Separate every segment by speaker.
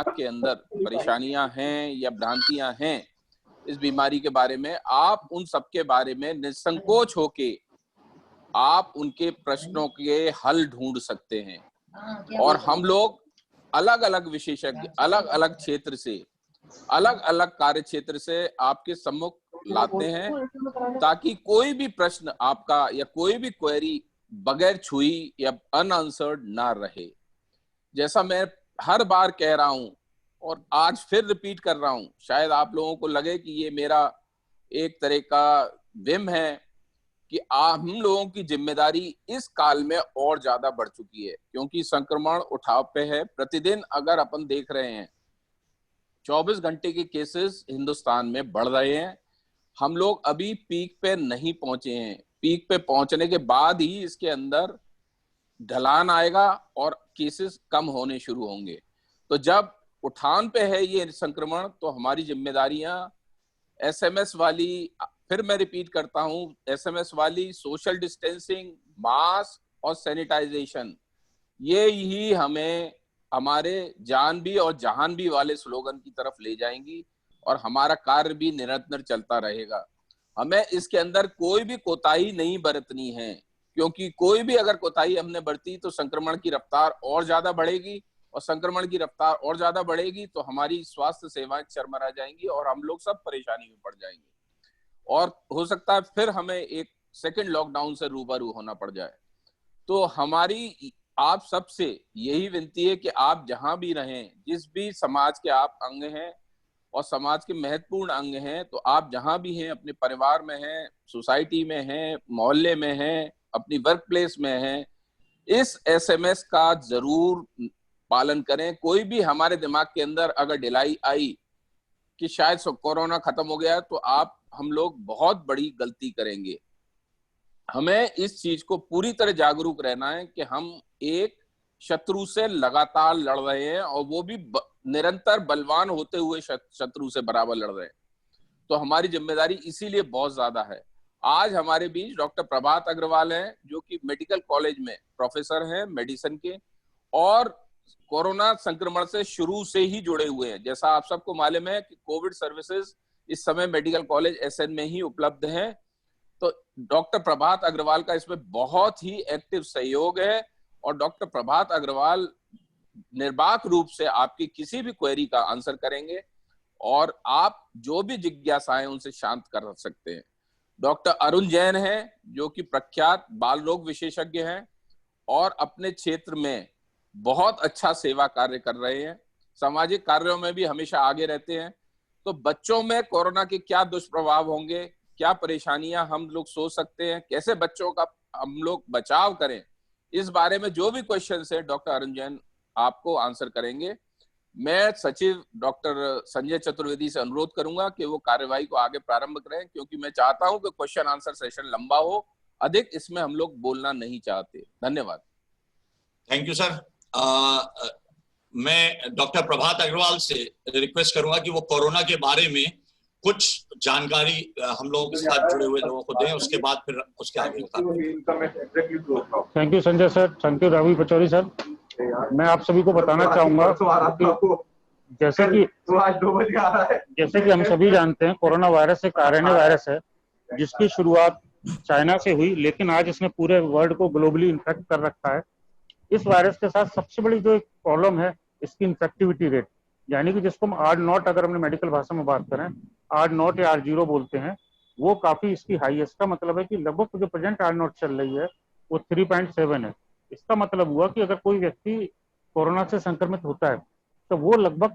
Speaker 1: दिमाग के अंदर परेशानियां हैं या भ्रांतियां हैं इस बीमारी के बारे में, आप उन सब के बारे में निसंकोच होके आप उनके प्रश्नों के हल ढूंढ सकते हैं। और हम लोग अलग अलग विशेषज्ञ, अलग अलग क्षेत्र से, अलग अलग कार्य क्षेत्र से आपके सम्मुख लाते हैं, ताकि कोई भी प्रश्न आपका या कोई भी क्वेरी बगैर छुई या अनआंसर्ड ना रहे। जैसा मैं हर बार कह रहा हूं और आज फिर रिपीट कर रहा हूं, शायद आप लोगों को लगे कि ये मेरा एक तरह का विम है कि हम लोगों की जिम्मेदारी इस काल में और ज्यादा बढ़ चुकी है, क्योंकि संक्रमण उठाव पे है। प्रतिदिन अगर अपन देख रहे हैं 24 घंटे के केसेस हिंदुस्तान में बढ़ रहे हैं। हम लोग अभी पीक पे नहीं पहुंचे हैं। पीक पे पहुंचने के बाद ही इसके अंदर ढलान आएगा और केसेस कम होने शुरू होंगे। तो जब उठान पे है ये संक्रमण, तो हमारी जिम्मेदारियां एसएमएस वाली, फिर मैं रिपीट करता हूं, एसएमएस वाली, सोशल डिस्टेंसिंग, मास्क और सैनिटाइजेशन, ये ही हमें हमारे जान भी और जहान भी वाले स्लोगन की तरफ ले जाएंगी और हमारा कार्य भी निरंतर चलता रहेगा। हमें इसके अंदर कोई भी कोताही नहीं बरतनी है, क्योंकि कोई भी अगर कोताही हमने बरती तो संक्रमण की रफ्तार और ज्यादा बढ़ेगी, और संक्रमण की रफ्तार और ज्यादा बढ़ेगी तो हमारी स्वास्थ्य सेवाएं चरमरा जाएंगी और हम लोग सब परेशानी में पड़ जाएंगे, और हो सकता है फिर हमें एक सेकंड लॉकडाउन से रूबरू होना पड़ जाए। तो हमारी आप सबसे यही विनती है कि आप जहां भी रहें, जिस भी समाज के आप अंग हैं और समाज के महत्वपूर्ण अंग हैं, तो आप जहां भी हैं, अपने परिवार में हैं, सोसाइटी में हैं, मोहल्ले में हैं, अपनी वर्क प्लेस में हैं, इस एसएमएस का जरूर पालन करें। कोई भी हमारे दिमाग के अंदर अगर ढिलाई आई कि शायद कोरोना खत्म हो गया, तो हम लोग बहुत बड़ी गलती करेंगे। हमें इस चीज को पूरी तरह जागरूक रहना है कि हम एक शत्रु से लगातार लड़ रहे हैं, और वो भी निरंतर बलवान होते हुए शत्रु से बराबर लड़ रहे हैं। तो हमारी जिम्मेदारी इसीलिए बहुत ज्यादा है। आज हमारे बीच डॉक्टर प्रभात अग्रवाल हैं, जो कि मेडिकल कॉलेज में प्रोफेसर हैं मेडिसिन के, और कोरोना संक्रमण से शुरू से ही जुड़े हुए हैं। जैसा आप सबको मालूम है कि कोविड सर्विसेज इस समय मेडिकल कॉलेज एसएन में ही उपलब्ध है। तो डॉक्टर प्रभात अग्रवाल का इसमें बहुत ही एक्टिव सहयोग है, और डॉक्टर प्रभात अग्रवाल निर्बाक रूप से आपकी किसी भी क्वेरी का आंसर करेंगे, और आप जो भी जिज्ञासाएं उनसे शांत कर सकते हैं। डॉक्टर अरुण जैन हैं, जो कि प्रख्यात बाल रोग विशेषज्ञ हैं और अपने क्षेत्र में बहुत अच्छा सेवा कार्य कर रहे हैं, सामाजिक कार्यों में भी हमेशा आगे रहते हैं। तो बच्चों में कोरोना के क्या दुष्प्रभाव होंगे, क्या परेशानियां हम लोग सोच सकते हैं, कैसे बच्चों का हम लोग बचाव करें, इस बारे में जो भी क्वेश्चन है डॉक्टर अरुण जैन आपको आंसर करेंगे। मैं सचिव डॉक्टर संजय चतुर्वेदी से अनुरोध करूंगा कि वो कार्यवाही को आगे प्रारंभ करें, क्योंकि मैं चाहता हूं कि क्वेश्चन आंसर सेशन लंबा हो, अधिक इसमें हम लोग बोलना नहीं चाहते। धन्यवाद।
Speaker 2: Thank you sir. मैं डॉक्टर प्रभात अग्रवाल से रिक्वेस्ट करूंगा कि वो कोरोना के बारे में कुछ जानकारी हम लोगों के साथ जुड़े हुए लोगों को दें, उसके बाद फिर उसके आगे।
Speaker 3: Thank you Sanjay sir, thank you Rahul Pachauri sir. मैं आप सभी को बताना चाहूंगा कि जैसे कि हम सभी जानते हैं, कोरोना वायरस एक आरएनए वायरस है, जिसकी शुरुआत चाइना से हुई, लेकिन आज इसने पूरे वर्ल्ड को ग्लोबली इन्फेक्ट कर रखा है। इस वायरस के साथ सबसे बड़ी जो एक प्रॉब्लम है, इसकी इन्फेक्टिविटी रेट, यानी कि जिसको हम R0, अगर हमने मेडिकल भाषा में बात करें R0 या R0 बोलते हैं, वो काफी इसकी हाई है। इसका मतलब है कि लगभग जो प्रेजेंट R0 चल रही है वो 3.7 है। इसका मतलब हुआ कि अगर कोई व्यक्ति कोरोना से संक्रमित होता है तो वो लगभग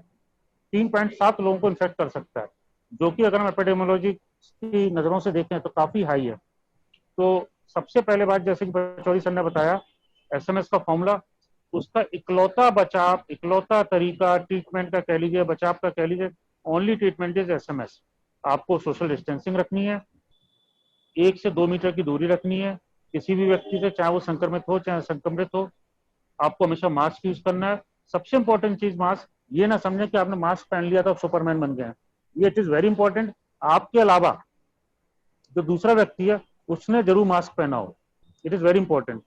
Speaker 3: 3.7 लोगों को इन्फेक्ट कर सकता है, जो कि अगर हम एपिडेमियोलॉजी की नजरों से देखें तो काफी हाई है। तो सबसे पहले बात, जैसे कि पचौरी सर ने बताया, एसएमएस का फॉर्मूला, उसका इकलौता बचाव, इकलौता तरीका ट्रीटमेंट का कह लीजिए, बचाव का कह लीजिए, ओनली ट्रीटमेंट इज एसएमएस। आपको सोशल डिस्टेंसिंग रखनी है, 1 से 2 मीटर की दूरी रखनी है किसी भी व्यक्ति से, चाहे वो संक्रमित हो चाहे असंक्रमित हो। आपको हमेशा मास्क यूज करना है। सबसे इंपॉर्टेंट चीज मास्क, ये ना समझे कि आपने मास्क पहन लिया तो आप सुपरमैन बन गए। ये इट इज वेरी इंपॉर्टेंट। आपके अलावा जो दूसरा व्यक्ति है उसने जरूर मास्क पहना हो, इट इज वेरी इंपॉर्टेंट।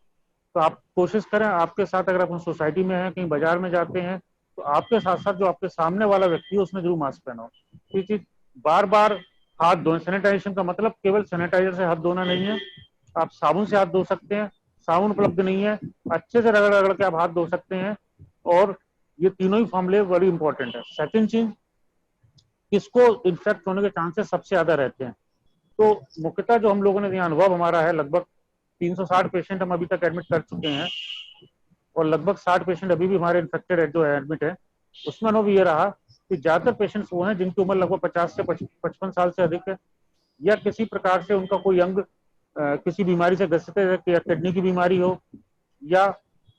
Speaker 3: तो आप कोशिश करें, आपके साथ अगर आप सोसाइटी में हैं, कहीं बाजार में जाते हैं, तो आपके साथ साथ जो आपके सामने वाला व्यक्ति है उसने जरूर मास्क पहना हो। ये चीज बार बार हाथ धोएं। सैनिटाइजेशन का मतलब केवल सैनिटाइजर से हाथ धोना नहीं है, आप साबुन से हाथ धो सकते हैं, साबुन उपलब्ध नहीं है अच्छे से रगड़ रगड़ के आप हाथ धो सकते हैं। और ये तीनों ही फॉर्मूले बड़ी इंपॉर्टेंट है। सेकंड चीज, किसको इन्फेक्ट होने के चांसेस सबसे ज्यादा रहते हैं, तो मुख्यतः जो हम लोगों ने यहाँ अनुभव हमारा है, लगभग 360 पेशेंट हम अभी तक एडमिट कर चुके हैं और लगभग 60 पेशेंट अभी भी हमारे इन्फेक्टेड है जो एडमिट है। उसमें अनुभव ये रहा कि ज्यादातर पेशेंट्स वो हैं जिनकी उम्र लगभग 50 से 55 साल से अधिक है, या किसी प्रकार से उनका कोई अंग किसी बीमारी से ग्रसित है, या किडनी की बीमारी हो, या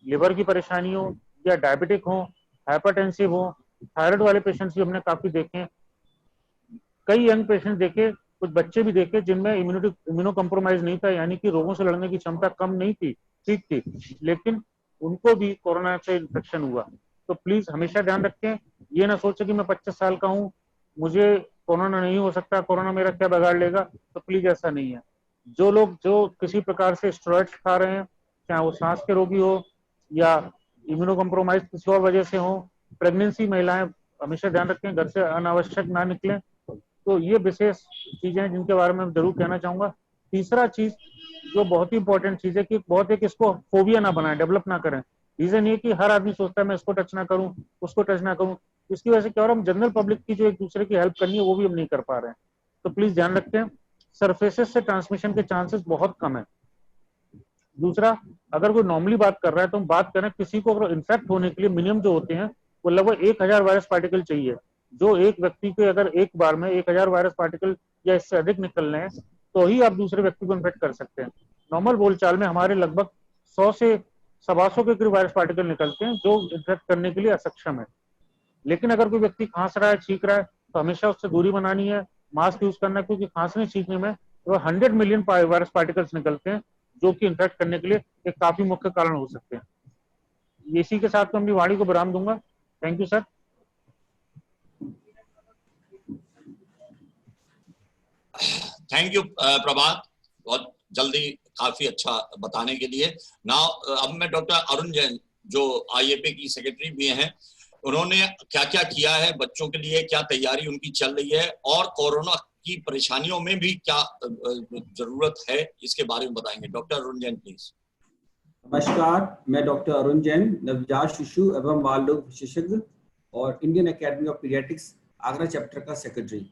Speaker 3: लिवर की परेशानी हो, या डायबिटिक हो, हाइपरटेंसिव हो। थायराइड वाले पेशेंट्स भी हमने काफी देखे हैं। कई यंग पेशेंट देखे, कुछ बच्चे भी देखे जिनमें इम्यूनो कम्प्रोमाइज नहीं था, यानी कि रोगों से लड़ने की क्षमता कम नहीं थी, ठीक थी, लेकिन उनको भी कोरोना से इन्फेक्शन हुआ। तो प्लीज हमेशा ध्यान रखें, ये ना सोचे कि मैं 25 साल का हूँ, मुझे कोरोना नहीं हो सकता, कोरोना मेरा क्या बिगाड़ लेगा, तो प्लीज ऐसा नहीं है। जो लोग जो किसी प्रकार से स्टेरॉइड्स खा रहे हैं, चाहे वो सांस के रोगी हो या इम्यूनो कम्प्रोमाइज किसी और वजह से हो, प्रेगनेंसी महिलाएं, हमेशा ध्यान रखें घर से अनावश्यक ना निकलें। तो ये विशेष चीजें हैं जिनके बारे में मैं जरूर कहना चाहूंगा। तीसरा चीज जो बहुत ही इंपॉर्टेंट चीज है कि बहुत एक इसको फोबिया ना बनाएं, डेवलप ना करें। रीजन ये कि हर आदमी सोचता है मैं इसको टच ना करूं, उसको टच ना करूं, इसकी वजह से क्या हो रहा है, हम जनरल पब्लिक की जो एक दूसरे की हेल्प करनी है वो भी हम नहीं कर पा रहे हैं। तो प्लीज ध्यान रखें, सरफेसेस से ट्रांसमिशन के चांसेस बहुत कम है। दूसरा, अगर कोई नॉर्मली बात कर रहा है तो हम बात करें, किसी को अगर इन्फेक्ट होने के लिए मिनिमम जो होते हैं वो लगभग 1000 वायरस पार्टिकल चाहिए। जो एक व्यक्ति के अगर एक बार में 1000 वायरस पार्टिकल या इससे अधिक निकल रहे हैं तो ही आप दूसरे व्यक्ति को इन्फेक्ट कर सकते हैं। नॉर्मल बोलचाल में हमारे लगभग 100 से 125 के करीब वायरस पार्टिकल निकलते हैं जो इन्फेक्ट करने के लिए असक्षम है। लेकिन अगर कोई व्यक्ति खांस रहा है, छींक रहा है, तो हमेशा उससे दूरी बनानी है, मास्क यूज करना है, क्योंकि खांसने छींकने में 100 मिलियन वायरस पार्टिकल्स निकलते हैं जो कि इन्फेक्ट करने के लिए एक काफी मुख्य कारण हो सकते हैं। इसी के साथ मैं अपनी वाणी को विराम दूंगा। Thank you sir.
Speaker 2: Thank you Prabhat, बहुत जल्दी काफी अच्छा बताने के लिए। नाउ अब मैं डॉक्टर अरुण जैन जो IAPA की सेक्रेटरी भी हैं, उन्होंने क्या क्या किया है बच्चों के लिए, क्या तैयारी उनकी चल रही है और कोरोना की परेशानियों में भी क्या जरूरत है, इसके बारे में बताएंगे। Doctor Arun Jain please.
Speaker 4: नमस्कार, मैं डॉक्टर अरुण जैन, नवजात शिशु एवं बाल रोग विशेषज्ञ और Indian Academy of Pediatrics Agra chapter का सेक्रेटरी।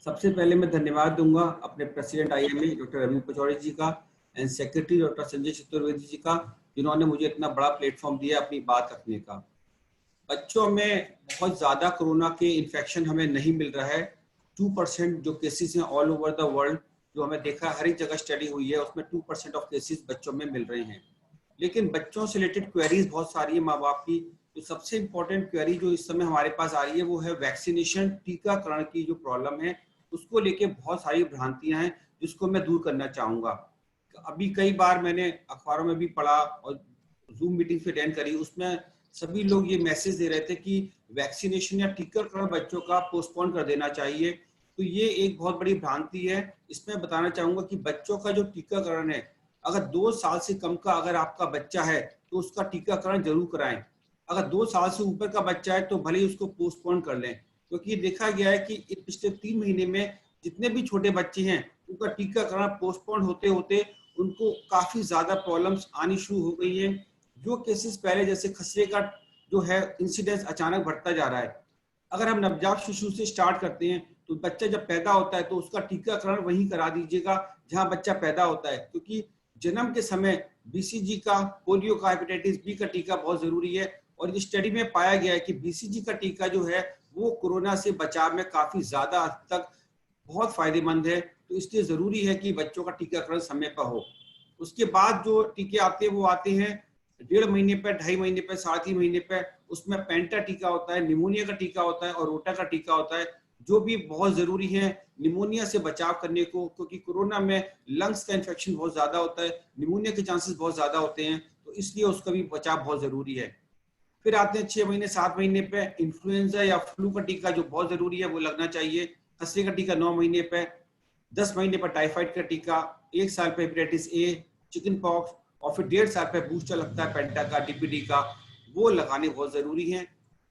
Speaker 4: सबसे पहले मैं धन्यवाद दूंगा अपने president IMA doctor Ravi Pachauri ji का and secretary doctor Sanjay Chaturvedi ji का, जिन्होंने मुझे इतना बड़ा प्लेटफॉर्म दिया अपनी बात रखने का। बच्चों में बहुत ज्यादा कोरोना के इन्फेक्शन हमें नहीं मिल रहा है। 2% जो केसेस हैं ऑल ओवर द वर्ल्ड, जो हमें देखा हर एक जगह स्टडी हुई है, उसमें 2% ऑफ केसेस बच्चों में मिल रहे हैं। लेकिन बच्चों से रिलेटेड क्वेरीज बहुत सारी है माँ बाप की। तो सबसे इंपॉर्टेंट क्वेरी जो इस समय हमारे पास आ रही है वो है वैक्सीनेशन, टीकाकरण की जो प्रॉब्लम है उसको लेके बहुत सारी भ्रांतियां हैं जिसको मैं दूर करना चाहूंगा। अभी कई बार मैंने अखबारों में भी पढ़ा और जूम मीटिंग पे अटेंड करी, उसमें सभी लोग ये मैसेज दे रहे थे कि वैक्सीनेशन या टीकाकरण बच्चों का पोस्टपोन कर देना चाहिए। तो ये एक बहुत बड़ी भ्रांति है। इसमें बताना चाहूंगा कि बच्चों का जो टीकाकरण है, अगर 2 साल से कम का अगर आपका बच्चा है तो उसका टीकाकरण जरूर कराएं। अगर 2 साल से ऊपर का बच्चा है तो भले ही उसको पोस्टपोन कर लें, क्योंकि देखा गया है कि पिछले 3 महीने में जितने भी छोटे बच्चे हैं उनका टीकाकरण पोस्टपोन होते होते उनको काफी ज्यादा प्रॉब्लम्स आनी शुरू हो गई हैं। जो केसेस पहले जैसे खसरे का जो है इंसिडेंस अचानक बढ़ता जा रहा है। अगर हम नवजात शिशु से स्टार्ट करते हैं तो बच्चा जब पैदा होता है तो उसका टीकाकरण वहीं करा दीजिएगा जहां बच्चा पैदा होता है, क्योंकि जन्म के समय BCG का, पोलियो का, हेपेटाइटिस B का टीका बहुत जरूरी है। और इस स्टडी में पाया गया है कि BCG का टीका जो है वो कोरोना से बचाव में काफी ज्यादा हद तक बहुत फायदेमंद है। तो इसलिए जरूरी है कि बच्चों का टीकाकरण समय पर हो। उसके बाद जो टीके आते हैं वो आते हैं 1.5 महीने पे, 2.5 महीने पे, 3.5 महीने पे। उसमें पेंटा टीका होता है, निमोनिया का टीका होता है और रोटा का टीका होता है, जो भी बहुत जरूरी है निमोनिया से बचाव करने को, क्योंकि कोरोना में लंग्स का इन्फेक्शन बहुत ज्यादा होता है, निमोनिया के चांसेस बहुत ज्यादा होते हैं, तो इसलिए उसका भी बचाव बहुत जरूरी है। फिर आते हैं 6 महीने 7 महीने पे इन्फ्लुएंजा या फ्लू का टीका जो बहुत जरूरी है वो लगना चाहिए। खसरे का टीका 9 महीने पे, 10 महीने पर टाइफाइड का टीका, 1 साल पे हेपेटाइटिस A, चिकन पॉक्स और फिर 1.5 साल पे बूस्टर लगता है पेंटा का, DPD का, वो लगाने बहुत जरूरी है।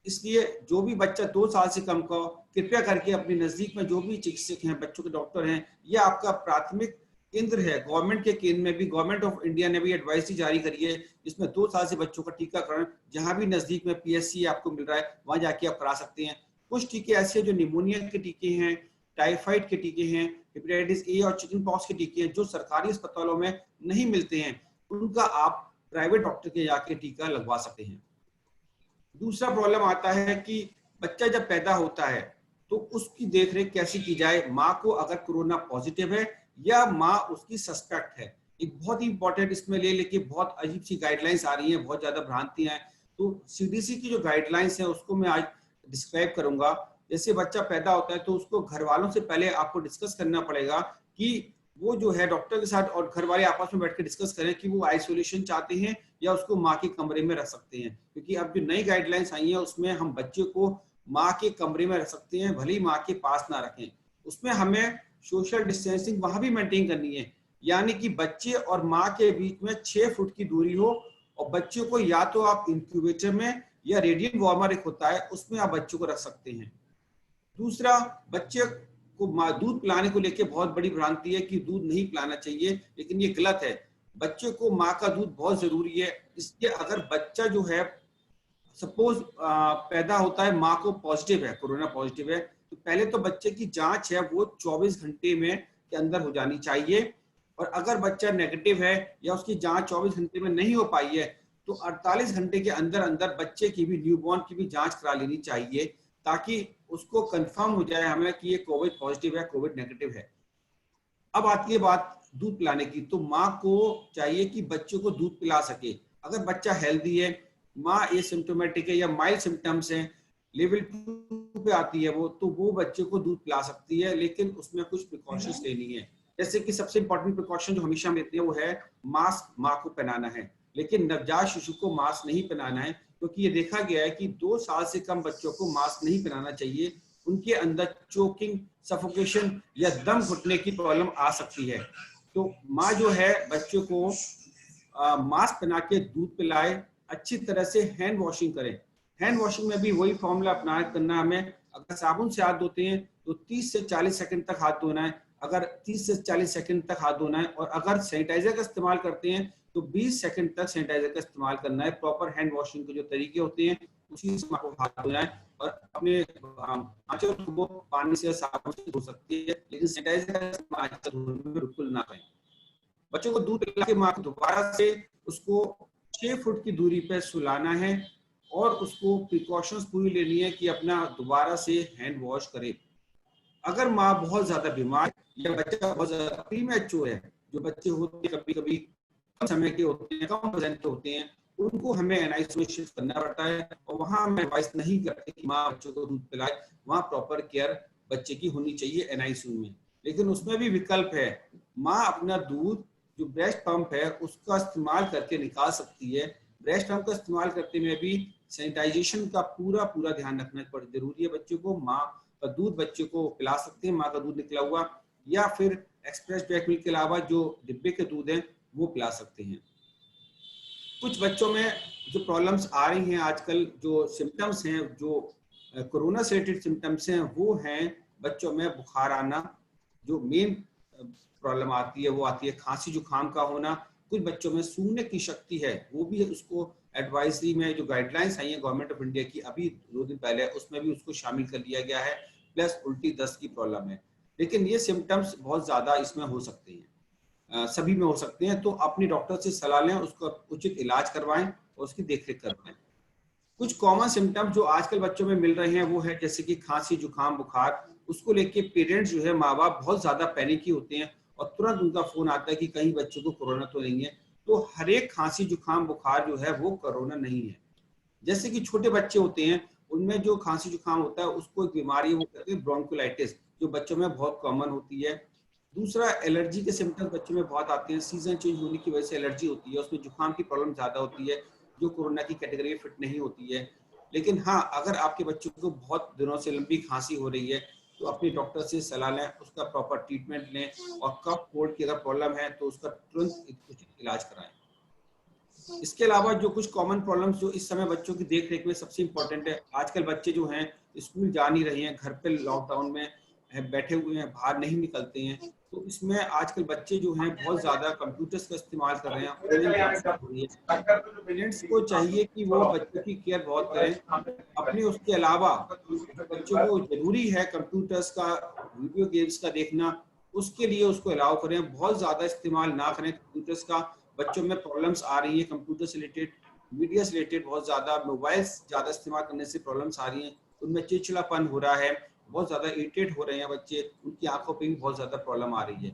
Speaker 4: इसलिए जो भी बच्चा 2 साल से कम का हो, कृपया करके अपने नजदीक में जो भी चिकित्सक हैं, बच्चों के डॉक्टर हैं, या आपका प्राथमिक केंद्र है, गवर्नमेंट के केंद्र में भी गवर्नमेंट ऑफ इंडिया ने भी एडवाइजरी जारी करी है जिसमें 2 साल से बच्चों का टीकाकरण जहां भी नजदीक में PSC आपको मिल रहा है वहां जाके आप करा सकते हैं। कुछ टीके ऐसे हैं जो निमोनिया के टीके हैं, टाइफाइड के टीके हैं, हेपेटाइटिस ए और चिकन पॉक्स के टीके हैं जो सरकारी अस्पतालों में नहीं मिलते हैं, उनका आप प्राइवेट डॉक्टर के जाके टीका लगवा सकते हैं। दूसरा प्रॉब्लम आता है कि बच्चा जब पैदा होता है तो उसकी देखरेख कैसे की जाए, माँ को अगर कोरोना पॉजिटिव है या माँ उसकी सस्पेक्ट है। एक बहुत ही इंपॉर्टेंट इसमें ले लेके बहुत अजीब सी गाइडलाइंस आ रही हैं, बहुत ज्यादा भ्रांतियां हैं, तो CDC की जो गाइडलाइंस है उसको मैं आज डिस्क्राइब करूंगा। जैसे बच्चा पैदा होता है तो उसको घर वालों से पहले आपको डिस्कस करना पड़ेगा कि वो जो है डॉक्टर के साथ और घर वाले आपस में बैठ के डिस्कस करें कि वो आइसोलेशन चाहते हैं या उसको माँ के कमरे में रख सकते हैं, क्योंकि अब जो नई गाइडलाइंस आई है उसमें हम बच्चे को माँ के कमरे में रख सकते हैं, भले ही माँ के पास ना रखें। उसमें हमें सोशल डिस्टेंसिंग वहां भी मेंटेन करनी है, यानी कि बच्चे और माँ के बीच में 6 फुट की दूरी हो, और बच्चे को या तो आप इंक्यूबेटर में या रेडिएंट वार्मर एक होता है उसमें आप बच्चों को रख सकते हैं। दूसरा, बच्चे को दूध पिलाने को लेकर बहुत बड़ी भ्रांति है कि दूध नहीं पिलाना चाहिए, लेकिन ये गलत है। बच्चे को माँ का दूध बहुत जरूरी है। इसलिए अगर बच्चा जो है सपोज पैदा होता है, माँ को पॉजिटिव है, कोरोना पॉजिटिव है, तो पहले तो बच्चे की जांच है वो 24 घंटे में के अंदर हो जानी चाहिए, और अगर बच्चा नेगेटिव है या उसकी जांच 24 घंटे में नहीं हो पाई है तो 48 घंटे के अंदर अंदर बच्चे की भी, न्यूबॉर्न की भी जांच करा लेनी चाहिए, ताकि उसको कंफर्म हो जाए हमें कि ये कोविड पॉजिटिव है, कोविड नेगेटिव है। अब आती है बात दूध पिलाने की, तो माँ को चाहिए कि बच्चों को दूध पिला सके। अगर बच्चा हेल्दी है, माँ एसिम्प्टोमेटिक है या माइल्ड सिम्टम्स हैं, लेवल 2 पे आती है वो, तो वो बच्चे को दूध पिला सकती है, लेकिन उसमें कुछ प्रिकॉशंस लेनी है। जैसे कि सबसे इंपॉर्टेंट प्रिकॉशन जो हमेशा हम लेते हैं वो है मास्क माँ को पहनाना है, लेकिन नवजात शिशु को मास्क नहीं पहनाना है, क्योंकि ये देखा गया है कि 2 साल से कम बच्चों को मास्क नहीं पहनाना चाहिए। उनके अंदर चोकिंग, सफोकेशन या दम घुटने की प्रॉब्लम आ सकती है। तो माँ जो है बच्चों को मास्क पहना के दूध पिलाए, अच्छी तरह से हैंड वॉशिंग करें। हैंड वॉशिंग में भी वही फॉर्मूला अपना करना हमें। अगर साबुन से हाथ धोते हैं तो 30 से 40 सेकंड तक हाथ धोना है, अगर 30 से 40 सेकंड तक हाथ धोना है, और अगर सैनिटाइजर का इस्तेमाल करते हैं तो 20 सेकंड तक सैनिटाइजर का इस्तेमाल करना है। प्रॉपर हैंड वॉशिंग के जो तरीके होते हैं उसी से आपको हाथ धोना है, और अपने आंचल को पानी से साबुन से धो सकती है, लेकिन सैनिटाइजर का इस्तेमाल आंचल धोने में बिल्कुल ना करें। बच्चों को दूध पिला के माँ को दोबारा से उसको 6 फुट की दूरी पर सुलाना है, और उसको प्रिकॉशंस पूरी लेनी है कि अपना दोबारा से हैंड वॉश करे। अगर माँ बहुत ज्यादा बीमार या बच्चा बहुत ज्यादा प्रीमैच्योर है, जो बच्चे होते हैं कभी कभी कम समय के होते हैं, कम वजन के होते हैं, उनको हमें एनाइसोलेशन करना पड़ता है, और वहां हम एडवाइस नहीं करते कि माँ बच्चों को दूध पिलाए। वहां प्रॉपर केयर बच्चे की होनी चाहिए एनआईसीयू में। लेकिन उसमें भी विकल्प है, माँ अपना दूध जो ब्रेस्ट पंप है उसका इस्तेमाल करके निकाल सकती है। ब्रेस्ट पंप का इस्तेमाल करते में भी सैनिटाइजेशन का पूरा ध्यान रखना जरूरी है। बच्चों को माँ का दूध बच्चे को पिला सकते हैं, माँ का दूध निकला हुआ, या फिर एक्सप्रेस ब्रेक मिल्क के अलावा जो डिब्बे के दूध हैं वो पिला सकते हैं। कुछ बच्चों में जो प्रॉब्लम्स आ रही हैं आजकल, जो सिम्टम्स हैं, जो कोरोना से रिलेटेड सिम्टम्स हैं, वो हैं बच्चों में बुखार आना। जो मेन प्रॉब्लम आती है वो आती है खांसी जुकाम का होना। कुछ बच्चों में सूंघने की शक्ति है, वो भी उसको एडवाइजरी में जो गाइडलाइंस आई है गवर्नमेंट ऑफ इंडिया की अभी 2 दिन पहले, उसमें भी उसको शामिल कर लिया गया है। प्लस उल्टी दस्त की प्रॉब्लम है, लेकिन ये सिम्टम्स बहुत ज्यादा इसमें हो सकते हैं, सभी में हो सकते हैं। तो अपने डॉक्टर से सलाह लें, उसका उचित इलाज करवाएं और उसकी देखरेख करवाएं। कुछ कॉमन सिम्टम्स जो आजकल बच्चों में मिल रहे हैं वो है जैसे कि खांसी जुकाम बुखार। उसको लेके पेरेंट्स जो है, माँ बाप बहुत ज्यादा पैनिकी होते हैं और तुरंत उनका फोन आता है कि कहीं बच्चों को कोरोना तो नहीं है। तो हर एक खांसी जुकाम बुखार जो है वो कोरोना नहीं है। जैसे कि छोटे बच्चे होते हैं उनमें जो खांसी जुकाम होता है उसको एक बीमारी वो कहते हैं ब्रोंकोलाइटिस, जो बच्चों में बहुत कॉमन होती है। दूसरा, एलर्जी के सिम्टम्स बच्चों में बहुत आते हैं, सीजन चेंज होने की वजह से एलर्जी होती है, उसमें जुकाम की प्रॉब्लम ज्यादा होती है जो कोरोना की कैटेगरी में फिट नहीं होती है। लेकिन हाँ, अगर आपके बच्चों को बहुत दिनों से लंबी खांसी हो रही है तो अपने डॉक्टर से सलाह लें, उसका प्रॉपर ट्रीटमेंट लें, और कफ कोल्ड की अगर प्रॉब्लम है तो उसका तुरंत उचित इलाज कराएं। इसके अलावा जो कुछ कॉमन प्रॉब्लम्स जो इस समय बच्चों की देख रेख में सबसे इम्पोर्टेंट है, आजकल बच्चे जो हैं स्कूल जा नहीं रहे हैं, घर पे लॉकडाउन में बैठे हुए हैं, बाहर नहीं निकलते हैं, तो इसमें आजकल बच्चे जो हैं बहुत ज्यादा कंप्यूटर्स का इस्तेमाल कर रहे हैं, ऑनलाइन क्लासेस हो रही है। पेरेंट्स को चाहिए कि वो बच्चों की केयर बहुत करें। अपने उसके अलावा बच्चों को जरूरी है कंप्यूटर्स का, वीडियो गेम्स का देखना, उसके लिए उसको अलाउ करें, बहुत ज्यादा इस्तेमाल ना करें कंप्यूटर्स का। बच्चों में प्रॉब्लम्स आ रही है कंप्यूटर से रिलेटेड, मीडिया से रिलेटेड, बहुत ज्यादा मोबाइल्स ज्यादा इस्तेमाल करने से प्रॉब्लम्स आ रही हैं, उनमें चिड़चिड़ापन हो रहा है, बहुत ज्यादा इरिटेट हो रहे हैं बच्चे, उनकी आंखों पे भी बहुत ज्यादा प्रॉब्लम आ रही है।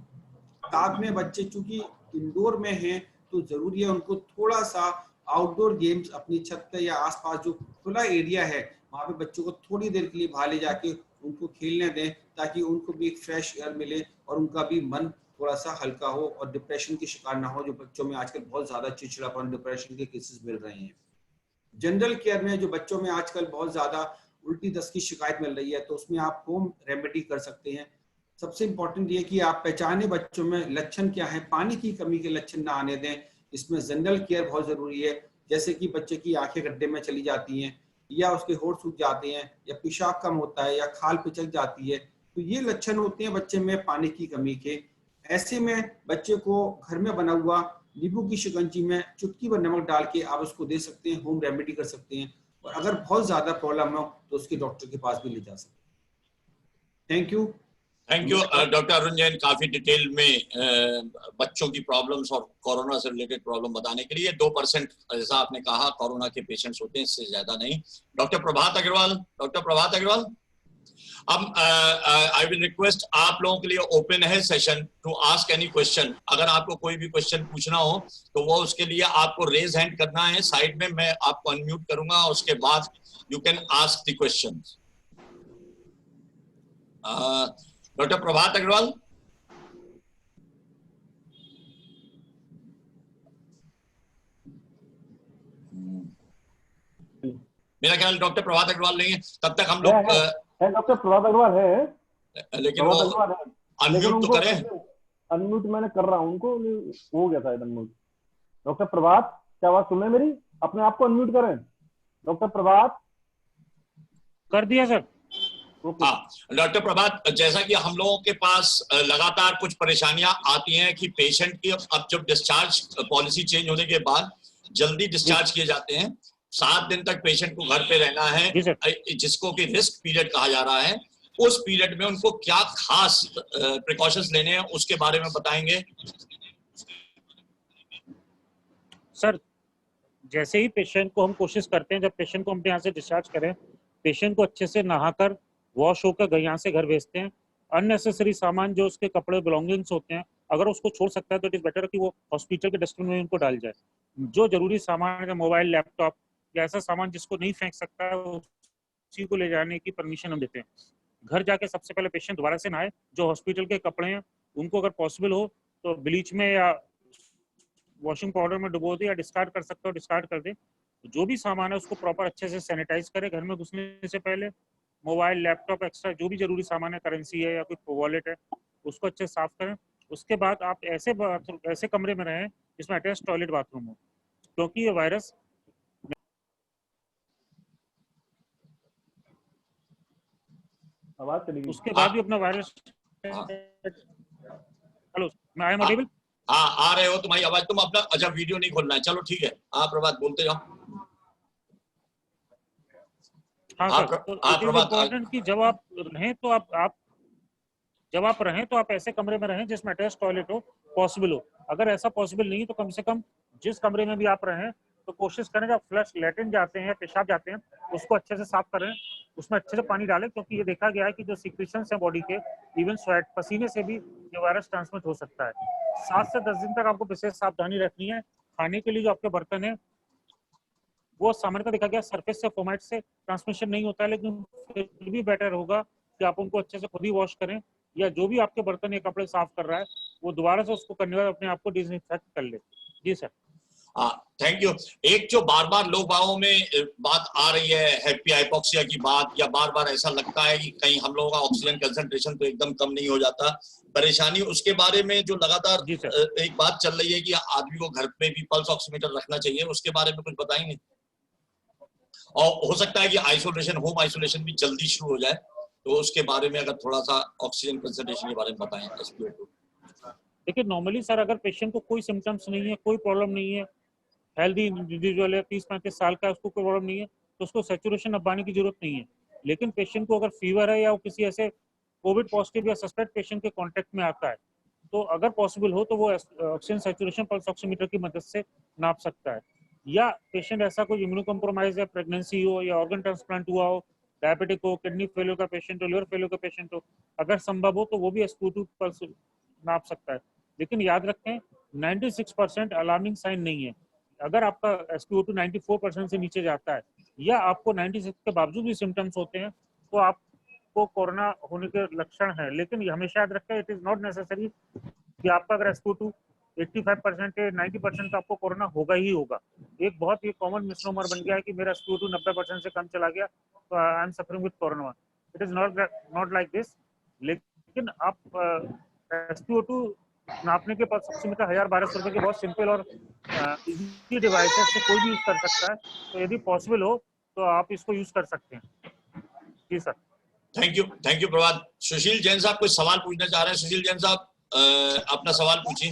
Speaker 4: साथ में बच्चे चूंकि इंडोर में हैं तो जरूरी है उनको थोड़ा सा आउटडोर गेम्स अपनी छत पे या आसपास जो खुला एरिया है वहां पे बच्चों को थोड़ी देर के लिए बाहर ले जाके उनको खेलने दें, ताकि उनको भी एक फ्रेश एयर मिले और उनका भी मन थोड़ा सा हल्का हो और डिप्रेशन के शिकार ना हो, जो बच्चों में आजकल बहुत ज्यादा चिड़चिड़ापन, डिप्रेशन के केसेस मिल रहे हैं। जनरल केयर में जो बच्चों में आजकल बहुत ज्यादा उल्टी दस्त की शिकायत मिल रही है, तो उसमें आप होम रेमेडी कर सकते हैं। सबसे इंपॉर्टेंट ये कि आप पहचाने बच्चों में लक्षण क्या है, पानी की कमी के लक्षण ना आने दें, इसमें जनरल केयर बहुत जरूरी है। जैसे कि बच्चे की आंखें गड्ढे में चली जाती हैं, या उसके होंठ सूख जाते हैं, या पेशाब कम होता है, या खाल पिचक जाती है, तो ये लक्षण होते हैं बच्चे में पानी की कमी के। ऐसे में बच्चे को घर में बना हुआ नींबू की शिकंजी में चुटकी भर नमक डाल के आप उसको दे सकते हैं, होम रेमेडी कर सकते हैं, और अगर बहुत ज्यादा प्रॉब्लम हो तो उसके डॉक्टर के पास भी ले जा सकते हैं।
Speaker 2: Thank you doctor Arun Jain, काफी डिटेल में बच्चों की प्रॉब्लम्स और कोरोना से रिलेटेड प्रॉब्लम बताने के लिए। 2% जैसा आपने कहा कोरोना के पेशेंट्स होते हैं, इससे ज्यादा नहीं। डॉक्टर प्रभात अग्रवाल, अब आई विल रिक्वेस्ट, आप लोगों के लिए ओपन है session to ask any question. अगर आपको कोई भी क्वेश्चन पूछना हो तो वो उसके लिए आपको रेज हैंड करना है, साइड में मैं आपको अनम्यूट करूंगा, उसके बाद you can ask the question. Doctor Prabhat Agarwal, मेरा ख्याल डॉक्टर प्रभात अग्रवाल नहीं है, तब तक हम लोग
Speaker 5: डॉक्टर प्रभात अग्रवाल है,
Speaker 2: लेकिन वो अनम्यूट तो करें।
Speaker 5: अनम्यूट मैंने कर रहा हूँ उनको, हो गया था अनम्यूट। डॉक्टर प्रभात, क्या आवाज सुन रहे मेरी? अपने आप को अनम्यूट करें। डॉक्टर प्रभात,
Speaker 3: कर दिया सर।
Speaker 2: हाँ डॉक्टर प्रभात, जैसा कि हम लोगों के पास लगातार कुछ परेशानियां आती हैं कि पेशेंट की अब जब डिस्चार्ज पॉलिसी चेंज होने के बाद जल्दी डिस्चार्ज किए जाते हैं, 7 दिन तक पेशेंट को घर पे रहना है, जिसको कि रिस्क पीरियड कहा जा रहा है। उस पीरियड में उनको क्या खास प्रिकॉशंस लेने हैं उसके बारे में बताएंगे
Speaker 3: सर? जैसे ही पेशेंट को हम कोशिश करते हैं, जब पेशेंट को हम यहाँ से डिस्चार्ज करें, पेशेंट को अच्छे से नहाकर वॉश होकर यहाँ से घर भेजते हैं। अननेसेसरी सामान जो उसके कपड़े बिलोंगिंग्स होते हैं, अगर उसको छोड़ सकता है तो इट इज बेटर कि वो हॉस्पिटल के डस्टबिन में उनको डाल जाए। जो जरूरी सामान है, मोबाइल, लैपटॉप या ऐसा सामान जिसको नहीं फेंक सकता है, उसी को ले जाने की परमिशन हम देते हैं। घर जाके सबसे पहले पेशेंट दोबारा से नहाए। जो हॉस्पिटल के कपड़े हैं उनको अगर पॉसिबल हो तो ब्लीच में या वॉशिंग पाउडर में डुबो दे, या डिस्कार्ड कर सकते हो डिस्कार्ड कर दे। जो भी सामान है उसको प्रॉपर अच्छे से सैनिटाइज करें घर में घुसने से पहले। मोबाइल, लैपटॉप, एक्स्ट्रा जो भी जरूरी सामान है, करेंसी है या कोई वॉलेट है, उसको अच्छे से साफ करें। उसके बाद आप ऐसे कमरे में रहें जिसमें अटैच टॉयलेट बाथरूम हो, क्योंकि ये वायरस
Speaker 5: आवाज चली गई।
Speaker 3: उसके बाद भी अपना वायरस। हेलो, मैं आई एम ऑडिबल?
Speaker 2: हाँ, आ रहे हो तुम्हारी आवाज। तुम अपना अच्छा वीडियो नहीं खोलना है, चलो ठीक है, आप प्रभात बोलते जाओ।
Speaker 3: हाँ सर, तो इट इज इम्पोर्टेंट कि जब आप रहें तो आप ऐसे कमरे में रहें जिसमें अटैच टॉयलेट हो, पॉसिबल हो। अगर ऐसा पॉसिबल नहीं है तो कम से कम जिस कमरे में भी आप रहें तो कोशिश करें जब फ्लश लैट्रिन जाते हैं या पेशाब जाते हैं उसको अच्छे से साफ करें, उसमें अच्छे से पानी डालें, क्योंकि ये देखा गया है कि जो सीक्रेशंस हैं बॉडी के, इवन स्वेट, पसीने से भी ये वायरस ट्रांसमिट हो सकता है। 7 से 10 दिन तक आपको विशेष सावधानी रखनी है। खाने के लिए जो आपके बर्तन है वो सामान्यतः देखा गया सरफेस से फोमाइट से ट्रांसमिशन नहीं होता है, लेकिन फिर भी बेटर होगा कि आप उनको अच्छे से खुद ही वॉश करें, या जो भी आपके बर्तन या कपड़े साफ कर रहा है वो दोबारा से उसको करने के बाद अपने आप को डिसइंफेक्ट कर ले। जी सर।
Speaker 2: Thank you. एक जो बार बार लोग बागों में बात आ रही है हैप्पी हाइपोक्सिया की बात, या बार बार ऐसा लगता है कि कहीं हम लोगों का ऑक्सीजन कंसंट्रेशन तो एकदम कम नहीं हो जाता, परेशानी, उसके बारे में जो लगातार एक बात चल रही है कि आदमी को घर में भी पल्स ऑक्सीमीटर रखना चाहिए, उसके बारे में कुछ बताएंगे? और हो सकता है कि आइसोलेशन, होम आइसोलेशन भी जल्दी शुरू हो जाए, तो उसके बारे में अगर थोड़ा सा ऑक्सीजन कंसंट्रेशन के बारे में बताएं।
Speaker 3: देखिए नॉर्मली सर, अगर पेशेंट को कोई सिम्टम्स नहीं है, कोई प्रॉब्लम नहीं है, हेल्दी इंडिविजुअल है, 30-35 साल का, उसको कोई प्रॉब्लम नहीं है, तो उसको सैचुरेशन अपाने की जरूरत नहीं है। लेकिन पेशेंट को अगर फीवर है या वो किसी ऐसे कोविड पॉजिटिव या सस्पेक्ट पेशेंट के कांटेक्ट में आता है, तो अगर पॉसिबल हो तो वो ऑक्सीजन सैचुरेशन पल्स ऑक्सीमीटर की मदद से नाप सकता है। या पेशेंट ऐसा कोई इम्यूनो कॉम्प्रोमाइज है, प्रेगनेंसी हो या ऑर्गन ट्रांसप्लांट हुआ हो, डायबिटिक हो, किडनी फेलियर का पेशेंट हो, लिवर फेलियर का पेशेंट हो, अगर संभव हो तो वो भी SpO2 पल्स नाप सकता है। लेकिन याद रखें 96% अलार्मिंग साइन नहीं है। अगर आपका SpO2 94% से नीचे जाता है या आपको 96 के बावजूद भी सिम्टम्स होते हैं, तो आपको कोरोना होने के लक्षण है। लेकिन हमेशा याद रखें, इट इज नॉट नेसेसरी कि आपका अगर SpO2 85% है, 90% तो आपको कोरोना होगा ही होगा। एक बहुत ही कॉमन मिसनोमर बन गया है कि मेरा SpO2 90% से कम चला गया तो I am suffering with corona. It is not like this. लेकिन आप SpO2 नापने के पल्स ऑक्सीमीटर 1000-1200 रुपए के बहुत सिंपल और इजी डिवाइसेस से कोई भी यूज कर सकता है। तो यदि पॉसिबल हो तो आप इसको यूज कर सकते हैं। जी सर।
Speaker 2: थैंक यू प्रभात। सुशील जैन साहब कुछ सवाल पूछना चाह रहे हैं। सुशील जैन साहब अपना सवाल पूछिए।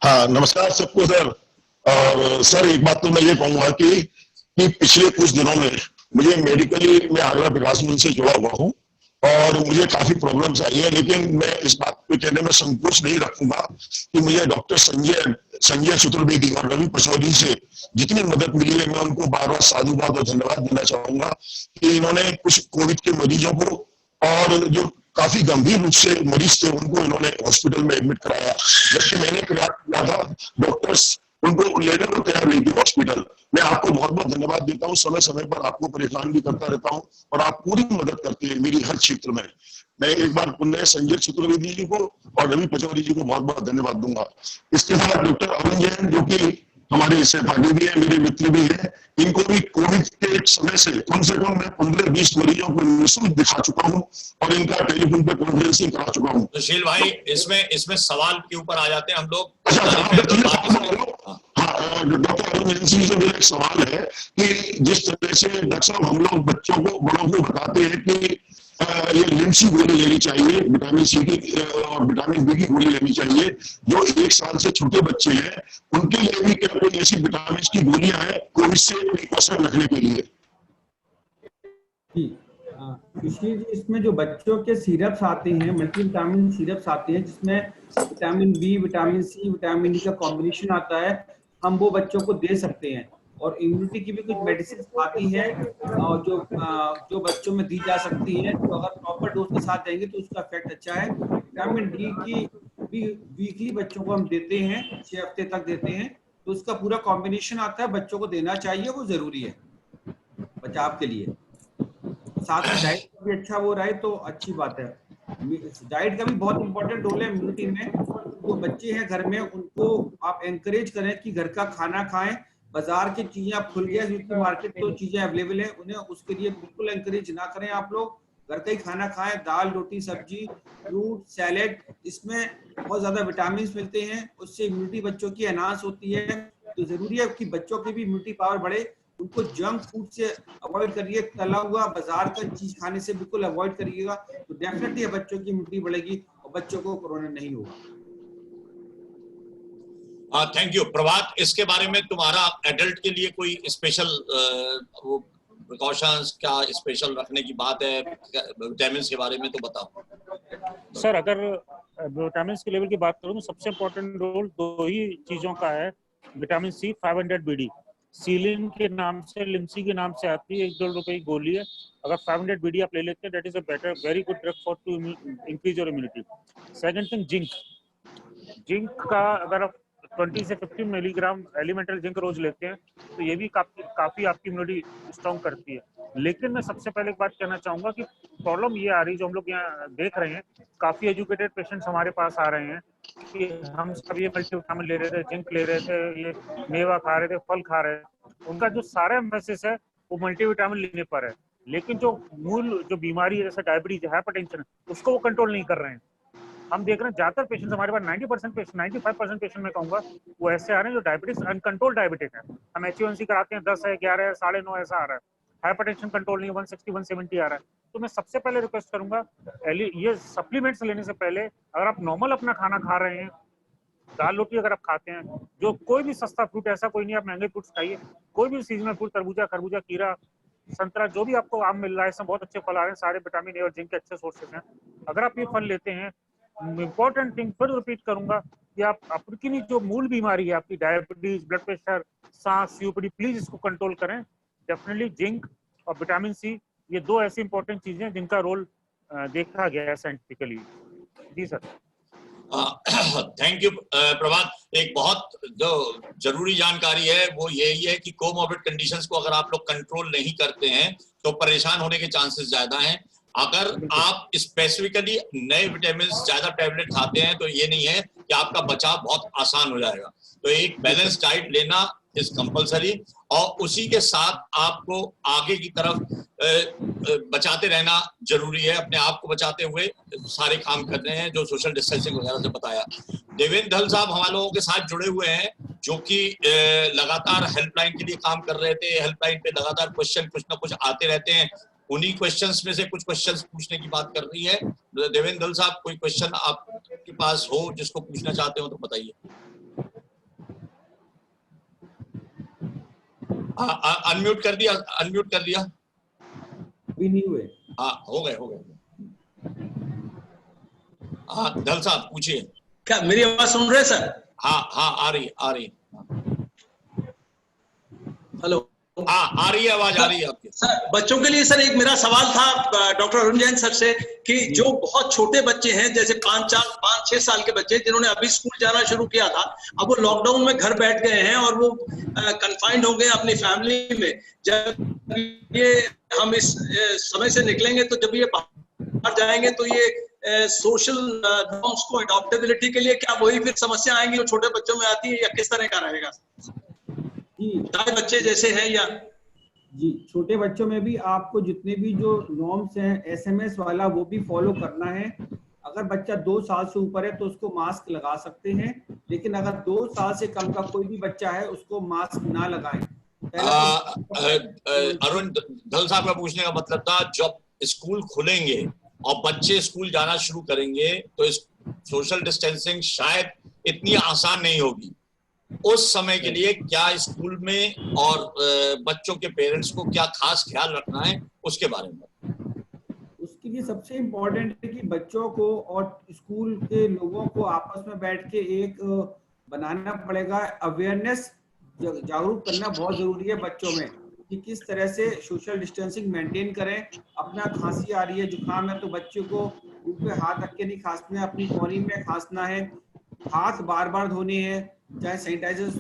Speaker 6: हाँ, नमस्कार सबको सर। और सर एक बात तो मैं ये कहूंगा कि पिछले कुछ दिनों में मुझे मेडिकली मैं आगरा विकास मंच से जुड़ा हुआ हूँ और मुझे काफी प्रॉब्लम्स आई है, लेकिन मैं इस बात को कहने में संकोच नहीं रखूंगा कि मुझे डॉक्टर संजय चतुर्वेदी और रवि पचौरी से जितनी मदद मिली है मैं उनको बार बार साधुवाद और धन्यवाद देना चाहूंगा कि इन्होंने कुछ कोविड के मरीजों को और जो काफी गंभीर रूप से मरीज थे उनको इन्होंने हॉस्पिटल में एडमिट कराया। जबकि मैंने प्रयास किया था, डॉक्टर्स उनको लेने को तैयार नहीं थी हॉस्पिटल। मैं आपको बहुत बहुत धन्यवाद देता हूँ, समय समय पर आपको परेशान भी करता रहता हूँ और आप पूरी मदद करते हैं मेरी हर क्षेत्र में। मैं एक बार पुनः संजय चतुर्वेदी जी को और रवि पचौरी जी को बहुत बहुत धन्यवाद दूंगा। इसके बाद डॉक्टर अरुण जैन जो कि हमारे सहभागी भी है, मेरे मित्र भी है, इनको भी कोविड के समय से कम मैं 15-20 मरीजों को निःशुल्क दिखा चुका हूँ और इनका टेलीफोन पे कॉन्फ्रेंसिंग करा चुका हूँ।
Speaker 2: सुशील भाई इसमें सवाल के ऊपर आ जाते हैं हम लोग।
Speaker 6: डॉक्टर अरुण जैन जी से मेरा एक सवाल है कि जिस तरह से डॉक्टर साहब हम लोग बच्चों को, बड़ों को बताते हैं कि ये लिम्सी गोली लेनी चाहिए, विटामिन सी की और विटामिन बी की गोली लेनी चाहिए, जो 1 साल से छोटे बच्चे हैं उनके लिए भी क्या कोई ऐसी विटामिन की गोलियां हैं कोविड से प्रिकॉशन रखने के लिए?
Speaker 4: सुशील जी, इसमें जो बच्चों के सिरप्स आते हैं, मल्टीविटामिन सिरप्स आते हैं जिसमें vitamin B, vitamin C, vitamin D का कॉम्बिनेशन आता है, हम वो बच्चों को दे सकते हैं। और इम्यूनिटी की भी कुछ मेडिसिन आती है और जो बच्चों में दी जा सकती है, तो अगर प्रॉपर डोज के साथ देंगे तो उसका इफेक्ट अच्छा है। विटामिन डी की भी वीकली बच्चों को हम देते हैं, 6 हफ्ते तक देते हैं, तो उसका पूरा कॉम्बिनेशन आता है, बच्चों को देना चाहिए, वो जरूरी है बचाव के लिए। साथ में डाइट भी अच्छा हो रहा है तो अच्छी बात है। डाइट का भी बहुत इंपॉर्टेंट रोल है इम्यूनिटी में। जो बच्चे हैं घर में उनको आप एनकरेज करें कि घर का खाना खाएं। बाजार की चीजें आप खुल गया क्योंकि मार्केट तो चीजें अवेलेबल है, उन्हें उसके लिए बिल्कुल एनकरेज ना करें। आप लोग घर का ही खाना खाएं, दाल, रोटी, सब्जी, फ्रूट, सैलेड, इसमें बहुत ज्यादा विटामिन मिलते हैं, उससे इम्यूनिटी बच्चों की एनहांस होती है। तो जरूरी है कि बच्चों की भी इम्यूनिटी पावर बढ़े। उनको जंक फूड से अवॉइड करिए, तला हुआ बाजार का चीज खाने से बिल्कुल अवॉइड करिएगा, तो डेफिनेटली बच्चों की इम्यूनिटी बढ़ेगी और बच्चों को कोरोना नहीं होगा।
Speaker 2: थैंक यू प्रभात। इसके बारे में तुम्हारा एडल्ट के लिए कोई स्पेशल वो प्रिकॉशंस क्या स्पेशल रखने की बात है विटामिन के बारे में तो बताओ।
Speaker 3: सर अगर विटामिन के लेवल की बात करूं तो सबसे इम्पोर्टेंट रोल 2 ही चीजों का है। विटामिन सी 500 BD सीलिन के नाम से, लिम्सी के नाम से आती है, 1-2 रुपए की गोली है। अगर 500 BD आप ले लेते हैं, that is a better very good drug for to increase your immunity. Second thing, zinc का अगर आप 20 से 15 मिलीग्राम एलिमेंटल जिंक रोज लेते हैं तो ये भी काफी आपकी इम्यूनिटी स्ट्रॉन्ग करती है। लेकिन मैं सबसे पहले एक बात कहना चाहूंगा कि प्रॉब्लम ये आ रही जो हम लोग यहाँ देख रहे हैं, काफी एजुकेटेड पेशेंट्स हमारे पास आ रहे हैं कि हम सब ये मल्टीविटामिन ले रहे थे, जिंक ले रहे थे, ये मेवा खा रहे थे, फल खा रहे थे, उनका जो सारा एम्फेसिस है वो मल्टीविटामिन लेने पर है, लेकिन जो मूल जो बीमारी है जैसे डायबिटीज, हाइपरटेंशन, उसको वो कंट्रोल नहीं कर रहे हैं। हम देख रहे हैं ज्यादातर पेशेंट्स हमारे पास 90% पेशेंट, 95% पेशेंट मैं कहूंगा वो ऐसे आ रहे हैं जो डायबिटीज अनकंट्रोल डायबिटिक है। हम HbA1c कराते हैं 10 है, 11 है, 9.5 ऐसा आ रहा है, हाइपरटेंशन कंट्रोल नहीं, 160 170 आ रहा है। तो मैं सबसे पहले रिक्वेस्ट करूंगा ये सप्लीमेंट्स लेने से पहले अगर आप नॉर्मल अपना खाना खा रहे हैं, दाल रोटी अगर आप खाते हैं, जो कोई भी सस्ता फ्रूट, ऐसा कोई नहीं आप महंगे फ्रूट्स खाइए, कोई भी सीजनल फ्रूट, तरबूजा, खरबूजा, खीरा, संतरा, जो भी आपको आम मिल रहा है, इसमें बहुत अच्छे फल आ रहे हैं, सारे विटामिन ए और जिंक के अच्छे सोर्सेज हैं। अगर आप ये फल लेते हैं, इंपॉर्टेंट थिंग फिर रिपीट करूंगा कि आप आपकी जो मूल बीमारी है आपकी डायबिटीज, ब्लड प्रेशर, सांस, सीओपीडी, प्लीज इसको कंट्रोल करें। डेफिनेटली जिंक और विटामिन सी, ये दो ऐसी इंपॉर्टेंट चीजें हैं जिनका रोल देखा गया है साइंटिफिकली। जी सर।
Speaker 2: Thank you Prabhat. एक बहुत जो जरूरी जानकारी है वो यही है कि कोमॉर्बिड कंडीशंस को अगर आप लोग कंट्रोल नहीं करते हैं तो परेशान होने के चांसेस ज्यादा हैं। अगर आप स्पेसिफिकली नए विटामिन ज्यादा टैबलेट खाते हैं तो ये नहीं है कि आपका बचाव बहुत आसान हो जाएगा। तो एक बैलेंस डाइट लेना इज कंपलसरी और उसी के साथ आपको आगे की तरफ बचाते रहना जरूरी है। अपने आप को बचाते हुए सारे काम कर रहे हैं जो सोशल डिस्टेंसिंग वगैरह से बताया। देवेंद्र धल साहब हमारे लोगों के साथ जुड़े हुए हैं जो कि लगातार हेल्पलाइन के लिए काम कर रहे थे। हेल्पलाइन पे लगातार क्वेश्चन कुछ ना कुछ आते रहते हैं। उन्हीं क्वेश्चंस में से कुछ क्वेश्चंस पूछने की बात कर रही है। देवेंद्र धल साहब, कोई क्वेश्चन आपके पास हो जिसको पूछना चाहते हो तो बताइए। अनम्यूट कर दिया, अनम्यूट कर दिया।
Speaker 4: भी नहीं हुए।
Speaker 2: हाँ, हो गए। हाँ धल साहब पूछिए।
Speaker 7: क्या मेरी आवाज सुन रहे सर?
Speaker 2: हाँ आ रही।
Speaker 7: हेलो।
Speaker 2: हाँ आ रही है, आवाज आ रही है आपकी।
Speaker 7: सर बच्चों के लिए सर एक मेरा सवाल था डॉक्टर अरुण जैन सर से कि जो बहुत छोटे बच्चे हैं जैसे 5-6 साल के बच्चे जिन्होंने अभी स्कूल जाना शुरू किया था, अब वो लॉकडाउन में घर बैठ गए हैं और वो कन्फाइंड हो गए अपनी फैमिली में। जब ये हम इस समय से निकलेंगे तो जब ये बाहर जाएंगे तो ये सोशल नॉर्म्स को अडॉप्टेबिलिटी के लिए क्या वही फिर समस्या आएंगी जो छोटे बच्चों में आती है या किस तरह का रहेगा? बड़े बच्चे जैसे हैं या
Speaker 4: जी, छोटे बच्चों में भी आपको जितने भी जो नॉर्म्स हैं SMS वाला वो भी फॉलो करना है। अगर बच्चा 2 साल से ऊपर है तो उसको मास्क लगा सकते हैं, लेकिन अगर 2 साल से कम का कोई भी बच्चा है उसको मास्क ना लगाएं।
Speaker 2: अरुण धल साहब का पूछने का मतलब था जब स्कूल खुलेंगे और बच्चे स्कूल जाना शुरू करेंगे तो सोशल डिस्टेंसिंग शायद इतनी आसान नहीं होगी। उस समय के लिए क्या स्कूल में और बच्चों के पेरेंट्स को क्या खास ख्याल रखना है उसके बारे में?
Speaker 4: उसके लिए सबसे इम्पोर्टेंट है कि बच्चों को और स्कूल के लोगों को आपस में बैठ के एक बनाना पड़ेगा, अवेयरनेस जागरूक करना बहुत जरूरी है बच्चों में कि किस तरह से सोशल डिस्टेंसिंग मेंटेन करें। अपना खांसी आ रही है, जुकाम है तो बच्चों को मुंह पे हाथ रख के नहीं खांसना है, अपनी कोहनी में खांसना है, हाथ बार बार धोने हैं, चाहे सैनिटाइजर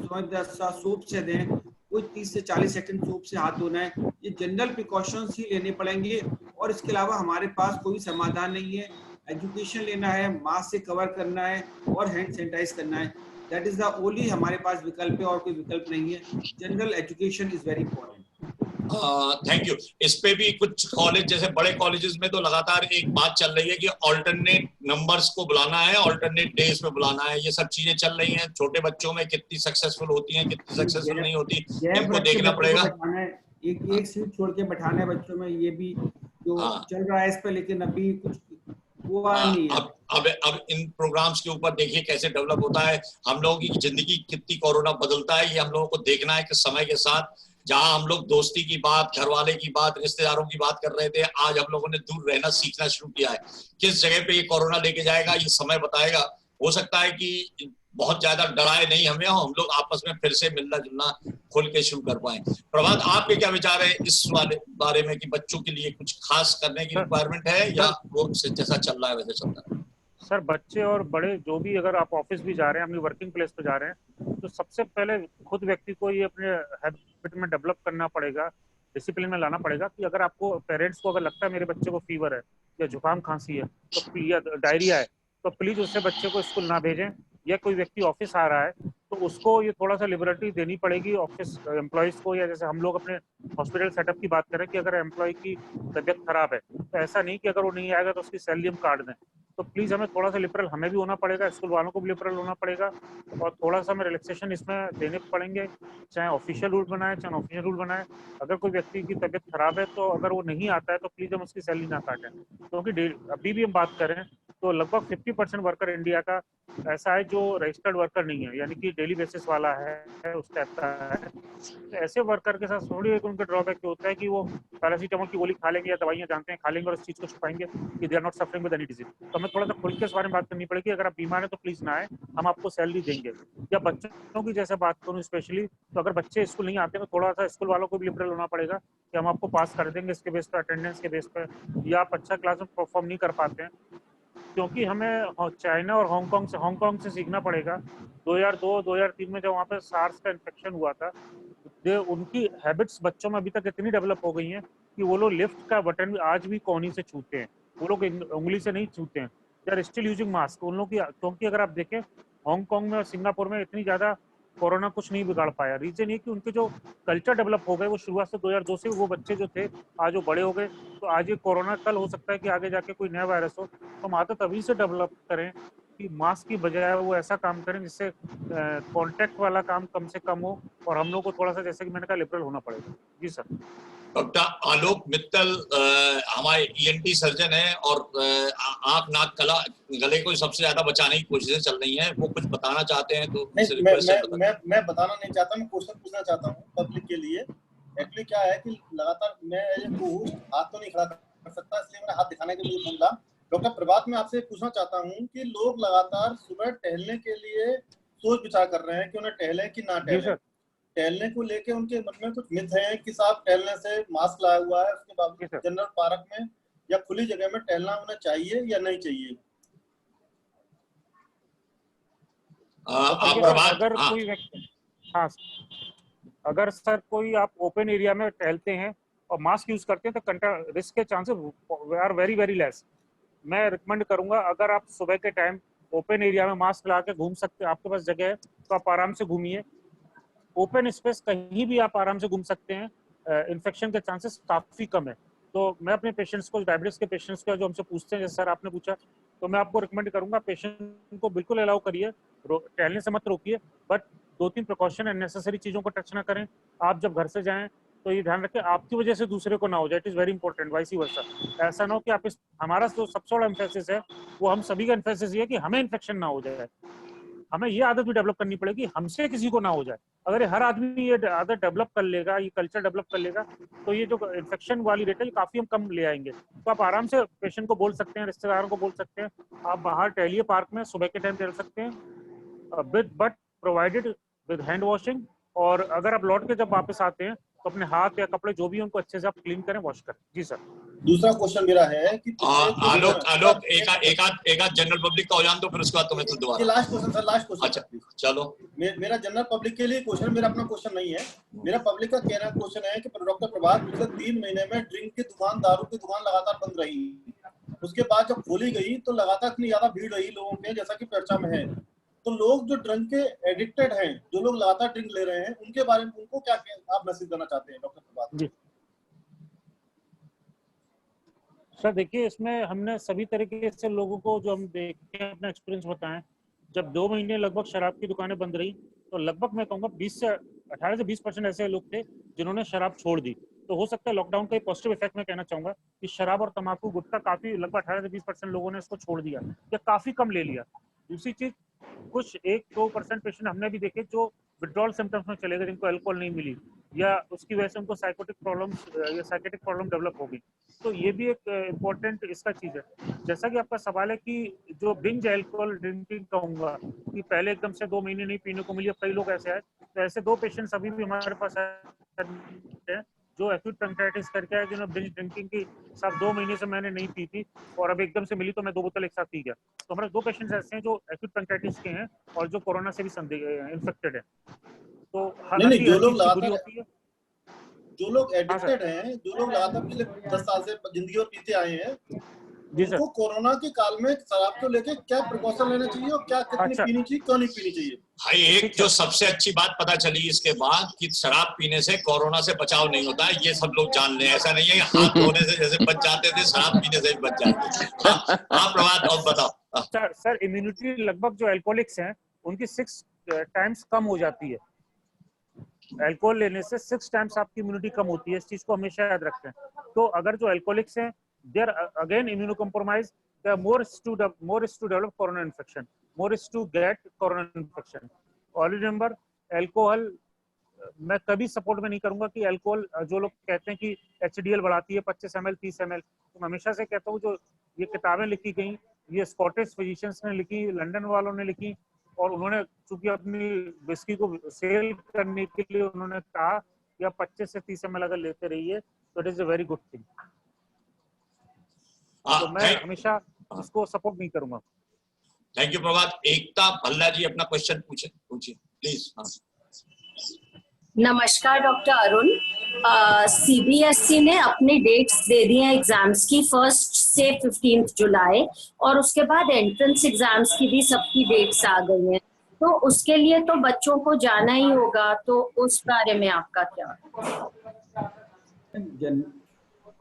Speaker 4: सोप से दें, कोई 30 से 40 सेकंड सोप से हाथ धोना है। ये जनरल प्रिकॉशंस ही लेने पड़ेंगे और इसके अलावा हमारे पास कोई समाधान नहीं है। एजुकेशन लेना है, मास्क से कवर करना है और हैंड सैनिटाइज करना है। दैट इज द ओनली हमारे पास विकल्प है और कोई विकल्प नहीं है। General education is very important.
Speaker 2: Thank you. इस पे भी कुछ कॉलेज जैसे बड़े कॉलेजेस में तो लगातार एक बात चल रही है कि ऑल्टरनेट नंबर्स को बुलाना है, ऑल्टरनेट डेज में बुलाना है। ये सब चीजें चल रही हैं। छोटे बच्चों में कितनी सक्सेसफुल होती हैं, कितनी सक्सेसफुल नहीं होती, इनको देखना पड़ेगा।
Speaker 4: एक सीट छोड़ के बैठाना है बच्चों में, ये भी जो चल रहा है इस पे, लेकिन अभी कुछ हुआ नहीं है।
Speaker 2: अब इन प्रोग्राम्स के ऊपर देखिए कैसे डेवलप होता है। हम लोगों की जिंदगी कितनी कोरोना बदलता है ये हम लोगों को देखना है कि समय के साथ जहां हम लोग दोस्ती की बात, घर वाले की बात, रिश्तेदारों की बात कर रहे थे, आज हम लोगों ने दूर रहना सीखना शुरू किया है। किस जगह पे ये कोरोना लेके जाएगा ये समय बताएगा। हो सकता है कि बहुत ज्यादा डराए नहीं हमें, हम लोग आपस में फिर से मिलना जुलना खुल के शुरू कर पाए। प्रभात, आपके क्या विचार है इस वाले बारे में कि बच्चों के लिए कुछ खास करने की रिक्वायरमेंट है या वो जैसा चल रहा है वैसे चल रहा है?
Speaker 3: सर बच्चे और बड़े जो भी, अगर आप ऑफिस भी जा रहे हैं, अपनी वर्किंग प्लेस पे जा रहे हैं, तो सबसे पहले खुद व्यक्ति को ये अपने हैबिट में डेवलप करना पड़ेगा, डिसिप्लिन में लाना पड़ेगा कि अगर आपको, पेरेंट्स को अगर लगता है मेरे बच्चे को फीवर है या जुकाम खांसी है तो या डायरिया है, तो प्लीज उससे बच्चे को स्कूल ना भेजें। या कोई व्यक्ति ऑफिस आ रहा है तो उसको ये थोड़ा सा लिबर्टी देनी पड़ेगी ऑफिस एम्प्लॉयज को, या जैसे हम लोग अपने हॉस्पिटल सेटअप की बात करें कि अगर एम्प्लॉय की तबीयत खराब है तो ऐसा नहीं कि अगर वो नहीं आएगा तो उसकी सैलरी हम काट दें। तो प्लीज हमें थोड़ा सा लिबरल हमें भी होना पड़ेगा, स्कूल वालों को भी लिबरल होना पड़ेगा, और थोड़ा सा हमें रिलैक्सेशन इसमें देने पड़ेंगे, चाहे ऑफिशियल रूल बनाए चाहे ऑफिशियल रूल बनाए। अगर कोई व्यक्ति की तबीयत खराब है तो अगर वो नहीं आता है तो प्लीज हम उसकी सैलरी ना काटें, क्योंकि अभी भी हम बात करें तो लगभग 50% वर्कर इंडिया का ऐसा है जो रजिस्टर्ड वर्कर नहीं है, यानी कि डेली बेसिस वाला है उस टाइप का है। तो ऐसे वर्कर के साथ थोड़ी एक उनका ड्रॉबैक होता है कि वो पैरासीटामोल की गोली खा लेंगे या दवाइयां जानते हैं खा लेंगे और इस चीज को छुपाएंगे कि they are not suffering with any disease. तो हमें थोड़ा सा खुल के इस बारे में बात करनी पड़ेगी, अगर आप बीमार हैं तो प्लीज ना आए, हम आपको सैलरी देंगे। या बच्चों की जैसे बात करूँ स्पेशली, तो अगर बच्चे स्कूल नहीं आते तो थोड़ा सा स्कूल वालों को भी लिबरल होना पड़ेगा कि हम आपको पास कर देंगे इसके बेस पर, अटेंडेंस के बेस पर, या आप अच्छा क्लास में परफॉर्म नहीं कर पाते हैं, क्योंकि हमें चाइना और हांगकांग से सीखना पड़ेगा। 2002-2003 में जब वहाँ पे सार्स का इन्फेक्शन हुआ था, उनकी हैबिट्स बच्चों में अभी तक इतनी डेवलप हो गई हैं कि वो लोग लिफ्ट का बटन भी आज भी कोहनी से छूते हैं, वो लोग उंगली से नहीं छूते हैं। They are still using mask उन लोग की, क्योंकि अगर आप देखें हांगकांग में और सिंगापुर में इतनी ज्यादा कोरोना कुछ नहीं बिगाड़ पाया। रीजन ये कि उनके जो कल्चर डेवलप हो गए, वो शुरुआत से 2002 से वो बच्चे जो थे आज वो बड़े हो गए, तो आज ये कोरोना कल हो सकता है कि आगे जाके कोई नया वायरस हो, तो हम आदत अभी से डेवलप करें कि मास्क की बजाय वो ऐसा काम करें जिससे कांटेक्ट वाला काम कम से कम हो, और हम लोग को थोड़ा सा जैसे कि मैंने कहा लिबरल होना पड़ेगा। जी सर।
Speaker 2: डॉक्टर आलोक मित्तल हमारे ईएनटी सर्जन है और आंख नाक गले को सबसे ज्यादा बचाने की कोशिशें चल रही हैं, वो कुछ बताना चाहते हैं तो
Speaker 8: मैं बताना नहीं चाहता, मैं क्वेश्चन पूछना चाहता हूँ पब्लिक के लिए। एक्चुअली क्या है कि लगातार मैं हाथ तो नहीं खड़ा कर सकता, इसलिए मैंने हाथ दिखाने के लिए बोला। डॉक्टर प्रभात, मैं आपसे पूछना चाहता हूँ कि लोग लगातार सुबह टहलने के लिए सोच विचार कर रहे हैं कि उन्हें टहले कि ना टहले। टहलने को लेके उनके मन में कुछ मिथ है कि साहब टहलने से मास्क लाया हुआ है, उसके बावजूद जनरल पार्क में या खुली जगह में टहलना उन्हें चाहिए या नहीं चाहिए?
Speaker 3: अगर कोई व्यक्ति, हाँ, अगर सर कोई आप ओपन एरिया में टहलते हैं और मास्क यूज करते हैं तो रिस्क के chances are very very less. मैं रिकमेंड करूंगा, अगर आप सुबह के टाइम ओपन एरिया में मास्क लगा के घूम सकते हैं, आपके पास जगह है तो आप आराम से घूमिए। ओपन स्पेस कहीं भी आप आराम से घूम सकते हैं, इन्फेक्शन के चांसेस काफी कम है। तो मैं अपने पेशेंट्स को, डायबिटीज के पेशेंट्स को जो हमसे पूछते हैं, जैसे सर आपने पूछा, तो मैं आपको रिकमेंड करूंगा पेशेंट को बिल्कुल अलाउ करिए, टहलने से मत रोकिए, बट 2-3 प्रिकॉशन एंड नेसेसरी चीजों को टच ना करें। आप जब घर से जाएं तो ये ध्यान रखें आपकी वजह से दूसरे को ना हो जाए, it is very important, vice versa. ऐसा ना हो कि आप हमारा जो सबसे बड़ा एम्फेसिस है वो हम सभी का एम्फेसिस ये है कि हमें इन्फेक्शन ना हो जाए। हमें ये आदत भी डेवलप करनी पड़ेगी हमसे किसी को ना हो जाए। अगर हर आदमी ये आदत डेवलप कर लेगा, ये कल्चर डेवलप कर लेगा, तो ये जो इन्फेक्शन वाली रेट है काफी हम कम ले आएंगे। तो आप आराम से पेशेंट को बोल सकते हैं, रिश्तेदारों को बोल सकते हैं, आप बाहर टहलिए पार्क में, सुबह के टाइम टहल सकते हैं, but provided with hand washing. और अगर आप लौट के जब वापस आते हैं तो अपने हाथ या कपड़े जो भी उनको अच्छे से आप क्लीन करें, वॉश करें। जी सर।
Speaker 8: दूसरा क्वेश्चन मेरा है कि
Speaker 2: आलोक एक आध जनरल पब्लिक का हो जान, तो फिर उसके बाद तुम्हें तो दोबारा
Speaker 8: last question sir, last question.
Speaker 2: अच्छा चलो,
Speaker 8: मेरा जनरल पब्लिक के लिए क्वेश्चन, मेरा अपना क्वेश्चन नहीं है, मेरा पब्लिक का कहना क्वेश्चन है कि डॉक्टर प्रभात, पिछले 3 महीने में ड्रिंक की दुकान, दारू की दुकान लगातार बंद रही, उसके बाद जब खोली गई तो लगातार इतनी ज्यादा भीड़ रही लोगों के, जैसा कि चर्चा में है। तो लोग जो ड्रिंक के एडिक्टेड हैं, जो लोग लगातार ड्रिंक ले रहे हैं, उनके बारे में उनको क्या आप मैसेज देना चाहते हैं डॉक्टर प्रभात?
Speaker 3: सर देखिए, इसमें हमने सभी तरीके से लोगों को जो हम देखे हैं अपना एक्सपीरियंस बताएं। जब 2 महीने लगभग शराब की दुकानें बंद रही तो लगभग मैं कहूँगा 18 से 20% ऐसे लोग थे जिन्होंने शराब छोड़ दी। तो हो सकता है लॉकडाउन का एक पॉजिटिव इफेक्ट मैं कहना चाहूंगा कि शराब और तंबाकू, गुटखा काफी लगभग 18 से 20% लोगों ने इसको छोड़ दिया या काफी कम ले लिया। दूसरी चीज, कुछ 1-2% पेशेंट हमने भी देखे जो विड्रॉल सिम्टम्स में चले गए, जिनको अल्कोहल नहीं मिली या उसकी वजह से उनको साइकोटिक प्रॉब्लम डेवलप हो गई। तो ये भी एक इम्पोर्टेंट इसका चीज है। जैसा कि आपका सवाल है कि जो बिंज अल्कोहल ड्रिंकिंग कहूंगा कि पहले एकदम से 2 महीने नहीं पीने को मिली, अब कई लोग ऐसे आए, तो ऐसे 2 पेशेंट्स अभी भी हमारे पास हैं जो एक्यूट पैंक्रियाटिस करके आए, जिन्होंने बिंज ड्रिंकिंग की, साहब 2 महीने से मैंने नहीं पी थी और अब एकदम से मिली तो मैं 2 बोतल एक साथ पी गया। तो हमारे 2 पेशेंट्स ऐसे हैं जो एक्यूट पैंक्रियाटिस के हैं और जो कोरोना से भी इन्फेक्टेड है। तो हालांकि
Speaker 8: जो
Speaker 3: हर
Speaker 8: लोग
Speaker 3: चीज की बुरी
Speaker 8: लगातार
Speaker 3: होती है।
Speaker 8: जो लोग एडिक्टेड हैं, जो लोग लगातार पिछले 10 साल से जिंदगी और पीते आए हैं, उनको कोरोना के काल में शराब को लेके क्या प्रिकॉशन लेना चाहिए और क्या कितनी पीनी चाहिए, क्यों नहीं पीनी चाहिए?
Speaker 2: भाई एक जो सबसे अच्छी बात पता चली इसके बाद कि शराब पीने से कोरोना से बचाव नहीं होता है, ये सब लोग जान लें। ऐसा नहीं है कि हाथ धोने से जैसे बच जाते थे, शराब पीने से भी बच जाएंगे। हाँ प्रभात, और बताओ।
Speaker 3: सर इम्यूनिटी लगभग जो अल्कोहलिक्स हैं उनकी 6 टाइम्स कम हो जाती है। अल्कोहल लेने से 6 टाइम्स आपकी इम्यूनिटी कम होती है, इस चीज को हमेशा याद रखें। तो अगर जो अल्कोहलिक्स हैं, they are again immuno compromise, they are more to develop corona infection, more is to get corona infection. और रिमेंबर, अल्कोहल मैं कभी सपोर्ट में नहीं करूंगा कि अल्कोहल, जो लोग कहते हैं कि HDL बढ़ाती है 25 ml 30 ml, तो मैं हमेशा से कहता हूँ जो ये किताबें लिखी गई, ये स्कॉटिश फिजिशियंस ने लिखी, लंदन वालों ने लिखी, और उन्होंने चूंकि अपनी विस्की को सेल करने के लिए उन्होंने कहा कि आप 25 से 30 ml अगर लेते रहिए तो it is a very good thing. तो मैं हमेशा इसको सपोर्ट नहीं करूंगा।
Speaker 2: थैंक यू प्रभात। एकता भल्ला जी अपना क्वेश्चन पूछिए प्लीज।
Speaker 9: नमस्कार डॉक्टर अरुण। CBSE ने अपनी डेट्स दे दी हैं एग्जाम्स की, 1 से 15 जुलाई, और उसके बाद एंट्रेंस एग्जाम्स की भी सबकी डेट्स आ गई हैं। तो उसके लिए तो बच्चों को जाना ही होगा, तो उस बारे में आपका क्या?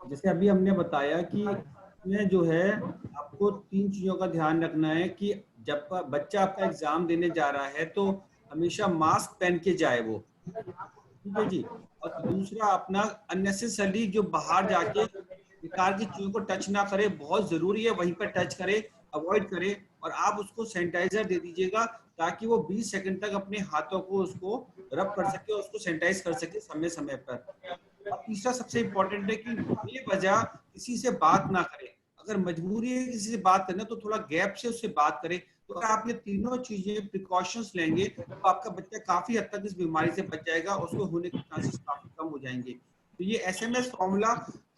Speaker 4: जैसे अभी हमने बताया कि इसमें जो है आपको 3 चीजों का ध्यान रखना है कि जब बच्चा आपका एग्जाम देने जा रहा है तो हमेशा मास्क पहन के जाए वो, ठीक है जी। और दूसरा, अपना अननेसेसरी जो बाहर जाके बेकार की चीजों को टच ना करे, बहुत जरूरी है वहीं पर टच करे, अवॉइड करे, और आप उसको सैनिटाइजर दे दीजिएगा ताकि वो 20 सेकंड तक अपने हाथों को उसको रब कर सके और उसको सैनिटाइज कर सके समय समय पर। और तीसरा सबसे इम्पोर्टेंट है कि बेवजह किसी से बात ना करें। अगर मजबूरी है किसी से बात करना तो थोड़ा गैप से उससे बात करें। तो अगर आप ये तीनों चीजें प्रिकॉशंस लेंगे तो आपका बच्चा काफी हद तक इस बीमारी से बच जाएगा, उसको होने के चांसेस काफी कम हो जाएंगे। तो ये SMS फॉर्मूला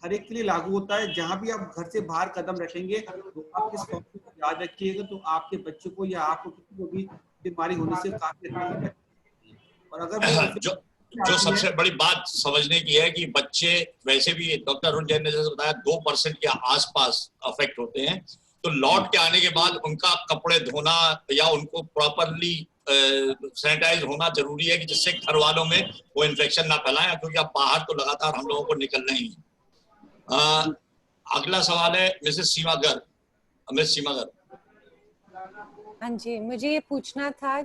Speaker 4: हर एक के लिए लागू होता है। जहां भी आप घर से बाहर कदम रखेंगे तो आप इस फॉर्मूले को याद रखिएगा, तो आपके बच्चे को या आपको किसी को भी बीमारी होने से काफी हद तक बच। और अगर
Speaker 2: जो सबसे बड़ी बात समझने की है कि बच्चे वैसे भी डॉक्टर अरुण जैन ने जैसे बताया 2% के आसपास अफेक्ट होते हैं, तो लौट के आने के बाद उनका कपड़े धोना या उनको प्रॉपरली सैनिटाइज होना जरूरी है कि जिससे घर वालों में वो इन्फेक्शन ना फैलाएं, क्योंकि अब बाहर तो लगातार हम लोगों को निकलना ही है। अगला सवाल है मिसेस सीमागर। मिस सीमागर।
Speaker 10: हाँ जी, मुझे ये पूछना था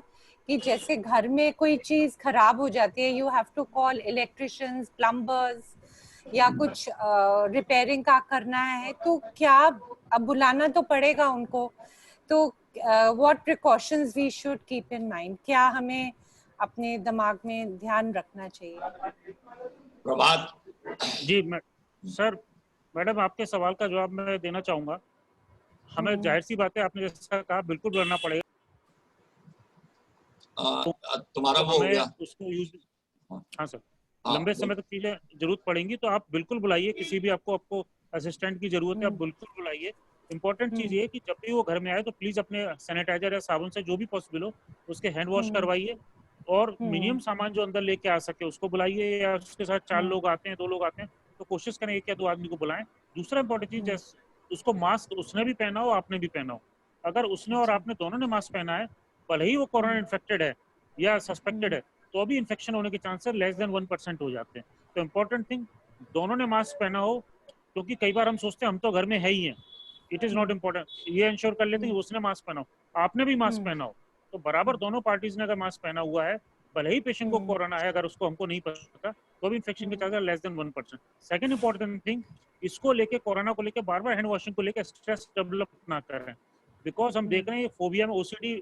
Speaker 10: कि जैसे घर में कोई चीज खराब हो जाती है, you have to call electricians, plumbers, या कुछ रिपेयरिंग का करना है, तो क्या अब बुलाना तो पड़ेगा उनको, तो what precautions we should keep in mind, क्या हमें अपने दिमाग में ध्यान रखना चाहिए?
Speaker 2: प्रभात
Speaker 3: जी। सर मैडम, आपके सवाल का जवाब मैं देना चाहूंगा। हमें जाहिर सी बात है, आपने जैसा कहा, बिल्कुल बुलाना पड़ेगा।
Speaker 2: तुम्हारा वो हो गया
Speaker 3: उसको यूज। हाँ सर, लंबे समय तक चीजें जरूरत पड़ेंगी तो आप बिल्कुल बुलाइए, किसी भी आपको असिस्टेंट की जरूरत है आप बिल्कुल बुलाइए। इंपॉर्टेंट चीज ये कि जब भी वो घर में आए तो प्लीज अपने सैनिटाइजर या साबुन से जो भी पॉसिबल हो उसके हैंड वॉश करवाइए, और मिनिमम सामान जो अंदर लेके आ सके उसको बुलाइए, या उसके साथ 4 लोग आते हैं 2 लोग आते हैं तो कोशिश करें 1 या 2 आदमी को बुलाएं। दूसरा इंपॉर्टेंट चीज, जैसे उसको मास्क उसने भी पहना हो आपने भी पहना हो, अगर उसने और आपने दोनों ने मास्क पहना है, भले ही वो कोरोना इन्फेक्टेड है या सस्पेक्टेड है, तो अभी इन्फेक्शन होने के चांसेस लेस देन 1% हो जाते हैं। तो इम्पोर्टेंट थिंग, दोनों ने मास्क पहना हो, क्योंकि कई बार हम सोचते हैं हम तो घर में है ही हैं, इट इज नॉट इम्पोर्टेंट, ये इंश्योर कर लेते हैं कि उसने मास्क पहना हो, आपने भी मास्क पहना हो, तो बराबर दोनों पार्टीज ने अगर मास्क पहना हुआ है, भले ही पेशेंट को कोरोना है, अगर उसको हमको नहीं पता तो भी इन्फेक्शन के chances less than 1%। Second important thing, इसको लेके, कोरोना को लेके बार बार हैंड वॉशिंग को लेके स्ट्रेस डेवलप ना करें, बिकॉज हम देख रहे हैं ये फोबिया में, OCD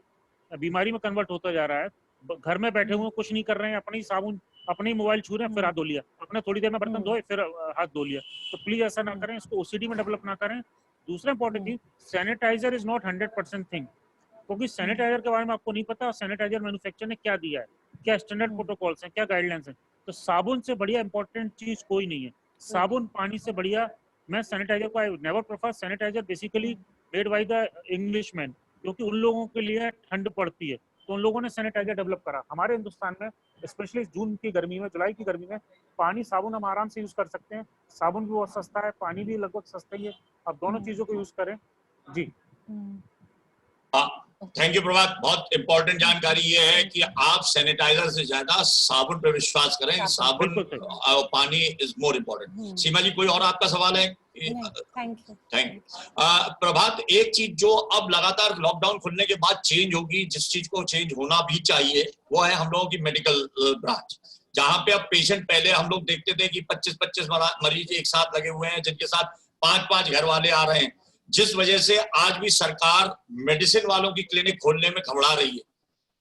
Speaker 3: बीमारी में कन्वर्ट होता जा रहा है। घर में बैठे हुए कुछ नहीं कर रहे हैं, अपने ही साबुन, अपने ही मोबाइल छू रहे हैं, फिर हाथ धो लिया, अपने थोड़ी देर में बर्तन धोए फिर हाथ धो लिया। तो प्लीज ऐसा ना करें, इसको OCD में डेवलप ना करें। दूसरा important thing, sanitiser is not 100% thing, क्योंकि सैनिटाइजर के बारे में आपको नहीं पता सैनिटाइजर मैन्युफैक्चरर ने क्या दिया है, क्या स्टैंडर्ड प्रोटोकॉल्स हैं, क्या गाइडलाइंस हैं। तो साबुन से बढ़िया इंपॉर्टेंट चीज कोई नहीं है। साबुन पानी से बढ़िया। मैं सैनिटाइजर को, I never prefer sanitiser basically made by the Englishman, क्योंकि उन लोगों के लिए ठंड पड़ती है तो उन लोगों ने सैनिटाइजर डेवलप करा। हमारे हिंदुस्तान में स्पेशली जून की गर्मी में, जुलाई की गर्मी में पानी साबुन हम आराम से यूज कर सकते हैं। साबुन भी बहुत सस्ता है, पानी भी लगभग सस्ता ही है। अब दोनों चीजों को यूज करें जी।
Speaker 2: Thank you Prabhat. बहुत इंपॉर्टेंट जानकारी ये है कि आप सैनिटाइजर से ज्यादा साबुन पे विश्वास करें। साबुन और पानी इज मोर इम्पोर्टेंट। सीमा जी, कोई और आपका सवाल है?
Speaker 10: Thank you.
Speaker 2: प्रभात, एक चीज जो अब लगातार लॉकडाउन खुलने के बाद चेंज होगी, जिस चीज को चेंज होना भी चाहिए, वो है हम लोगों की मेडिकल ब्रांच, जहां पे अब पेशेंट, पहले हम लोग देखते थे कि 25-25 मरीज एक साथ लगे हुए हैं, जिनके साथ 5-5 घर वाले आ रहे हैं, जिस वजह से आज भी सरकार मेडिसिन वालों की क्लिनिक खोलने में घबरा रही है,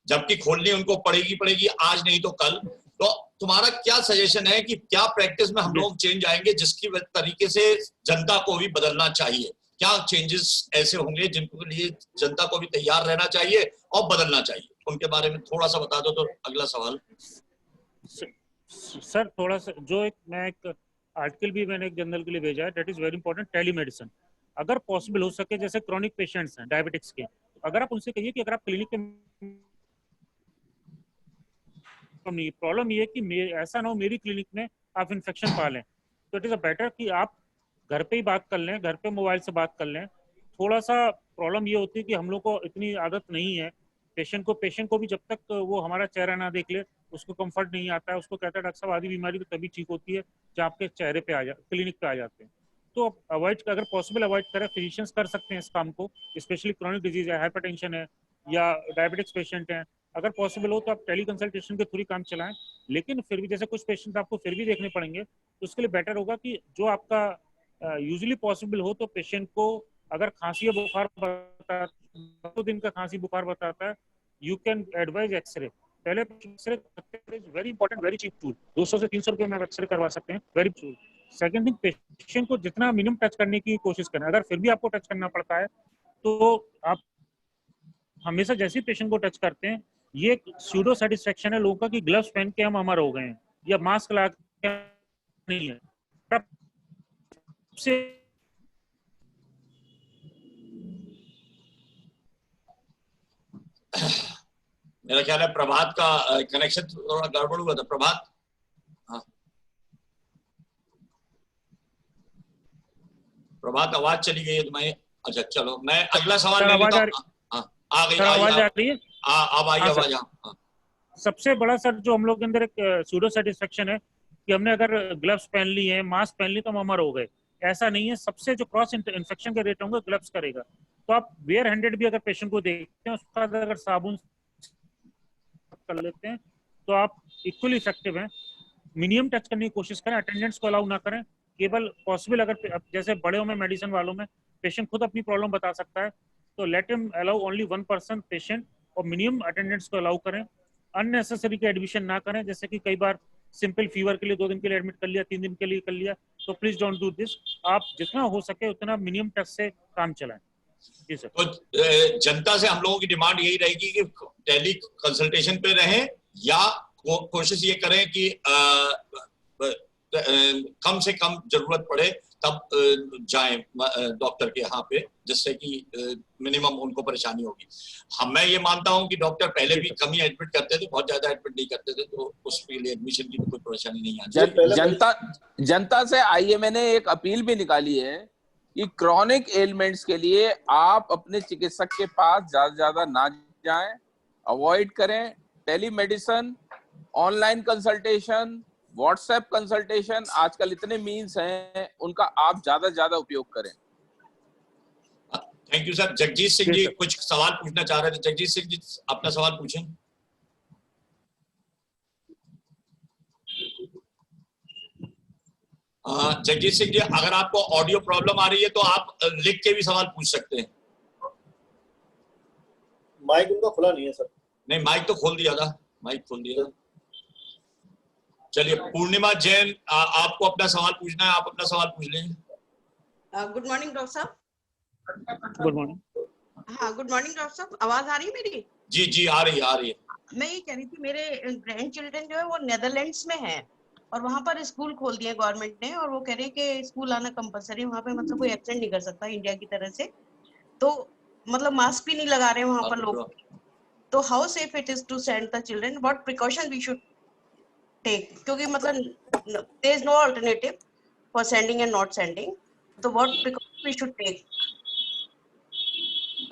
Speaker 2: जबकि खोलनी उनको पड़ेगी आज नहीं तो कल। तो तुम्हारा क्या सजेशन है कि क्या प्रैक्टिस में हम लोग चेंज आएंगे जिसकी तरीके से जनता को भी बदलना चाहिए? क्या चेंजेस ऐसे होंगे जिनके लिए जनता को भी तैयार रहना चाहिए और बदलना चाहिए? उनके बारे में थोड़ा सा बता दो तो अगला सवाल।
Speaker 3: सर थोड़ा सा जो मैं एक आर्टिकल भी मैंने एक जर्नल के लिए भेजा है, that is very important, telemedicine. अगर पॉसिबल हो सके, जैसे क्रॉनिक पेशेंट्स हैं डायबिटिक्स के, अगर आप उनसे कहिए कि अगर आप क्लिनिक में, प्रॉब्लम ये है कि ऐसा ना हो मेरी क्लिनिक में आप इन्फेक्शन पा लें, तो इट इज अ बेटर कि आप घर पे ही बात कर लें, घर पे मोबाइल से बात कर लें। थोड़ा सा प्रॉब्लम ये होती है कि हम लोग को इतनी आदत नहीं है, पेशेंट को भी जब तक वो हमारा चेहरा ना देख ले उसको कंफर्ट नहीं आता है। उसको कहता है डॉक्टर साहब आधी बीमारी तो तभी ठीक होती है जब आपके चेहरे पे क्लिनिक पे आ जाते हैं। तो अवॉइड, अगर पॉसिबल अवॉइड करें, फिजिशियंस कर सकते हैं इस काम को, स्पेशली क्रॉनिक डिजीज है, हाइपरटेंशन है या डायबिटिक्स पेशेंट हैं, अगर पॉसिबल हो तो आप टेली कंसल्टेशन के थ्रू काम चलाएं। लेकिन फिर भी जैसे कुछ पेशेंट आपको फिर भी देखने पड़ेंगे, तो उसके लिए बेटर होगा कि जो आपका यूजुअली पॉसिबल हो, तो पेशेंट को अगर खांसी या बुखार बताता, 2 दिन का खांसी बुखार बताता है, यू कैन एडवाइज एक्सरे। पहले x ray very important, very cheap tool, 200 से 300 रुपये में आप एक्सरे करवा सकते हैं, very tool. Second thing, patient को जितना मिनिमम टच करने की कोशिश करें। अगर फिर भी आपको टच करना पड़ता है तो आप हमेशा जैसे ही पेशेंट को टच करते हैं, ये स्यूडो सेटिस्फेक्शन है लोगों का कि ग्लव्स पहन के हम अमर हो गए हैं या मास्क लगा के नहीं है।
Speaker 2: मेरा ख्याल है प्रभात का कनेक्शन थोड़ा गड़बड़ हुआ था। प्रभात, हाँ प्रभात आवाज चली गई है तुम्हारी। अच्छा चलो मैं अगला सवाल ले लेता हूं। आ गई
Speaker 3: आवाज आ रही है?
Speaker 2: अब आई आवाज।
Speaker 3: सबसे बड़ा सर जो हम लोग के अंदर एक सूडो सेटिस्फेक्शन है कि हमने अगर ग्लव्स पहन ली है, मास्क पहन ली तो हम अमर हो गए। ऐसा नहीं है। सबसे जो क्रॉस इन्फेक्शन के रेट होंगे ग्लव्स करेगा। तो आप वेयर हैंडेड भी अगर पेशेंट को देखते हैं, उसका अगर साबुन कर लेते हैं तो आप इक्वली इफेक्टिव हैं। मिनिमम टच करने की कोशिश करें, अटेंडेंट्स को अलाउ ना करें। केवल पॉसिबल अगर जैसे बड़े में मेडिसिन वालों में पेशेंट खुद अपनी प्रॉब्लम बता सकता है, तो let him allow only 1% patient और मिनिमम अटेंडेंट्स को अलाउ करें। अननेसेसरी के एडमिशन ना करें, जैसे कि कई बार सिंपल फीवर के लिए 2 दिन के लिए एडमिट कर लिया, 3 दिन के लिए कर लिया, तो प्लीज डोंट डू दिस। आप जितना हो सके उतना मिनिमम टच से काम चलाएं। जी सर।
Speaker 2: तो जनता से हम लोगों की डिमांड यही रहेगी कि टेली कंसल्टेशन पे रहें या कोशिश ये करें कि कम से कम जरूरत पड़े तब जाएं डॉक्टर के यहाँ पे, जिससे कि मिनिमम उनको परेशानी होगी। मैं ये मानता हूँ कि डॉक्टर पहले भी कम ही एडमिट करते थे, बहुत ज्यादा एडमिट नहीं करते थे, तो उसके लिए एडमिशन की कोई परेशानी नहीं आती।
Speaker 1: जनता से आईएमए ने एक अपील भी निकाली है कि क्रॉनिक एलिमेंट्स के लिए आप अपने चिकित्सक के पास ज्यादा ना जाएं, अवॉइड करें। Telemedicine, online consultation, WhatsApp consultation, आजकल इतने मीन्स हैं, उनका आप ज्यादा उपयोग करें।
Speaker 2: Thank you sir. Jagjit Singh ji कुछ सवाल पूछना चाह रहे थे। जगजीत सिंह जी अपना सवाल पूछें। जगजीत सिंह जी, अगर आपको ऑडियो प्रॉब्लम आ रही है तो आप लिख के भी सवाल पूछ सकते हैं।
Speaker 8: माइक उनका खुला नहीं है सर।
Speaker 2: नहीं, माइक तो खोल दिया था, माइक खोल दिया था। चलिए पूर्णिमा जैन, आपको अपना सवाल पूछना है, आप अपना सवाल पूछ लेंगे।
Speaker 11: गुड मॉर्निंग डॉक्टर साहब।
Speaker 3: Good morning.
Speaker 11: हाँ गुड मॉर्निंग डॉक्टर साहब, आवाज आ रही है मेरी?
Speaker 2: जी जी आ रही है, आ रही है।
Speaker 11: मैं ये कह रही थी, मेरे ग्रैंड चिल्ड्रन जो है वो नेदरलैंड्स में है और वहां पर स्कूल खोल दिए गवर्नमेंट ने, और वो कह रहे हैं कि स्कूल आना कंपलसरी, वहां पे मतलब कोई एब्सेंट नहीं कर सकता इंडिया की तरह से, तो मतलब मास्क भी नहीं लगा रहे हैं वहां पर लोग, तो how safe it is to send the children, what precaution we should take, क्योंकि मतलब there is no alternative for sending and not sending, तो what precaution we should take.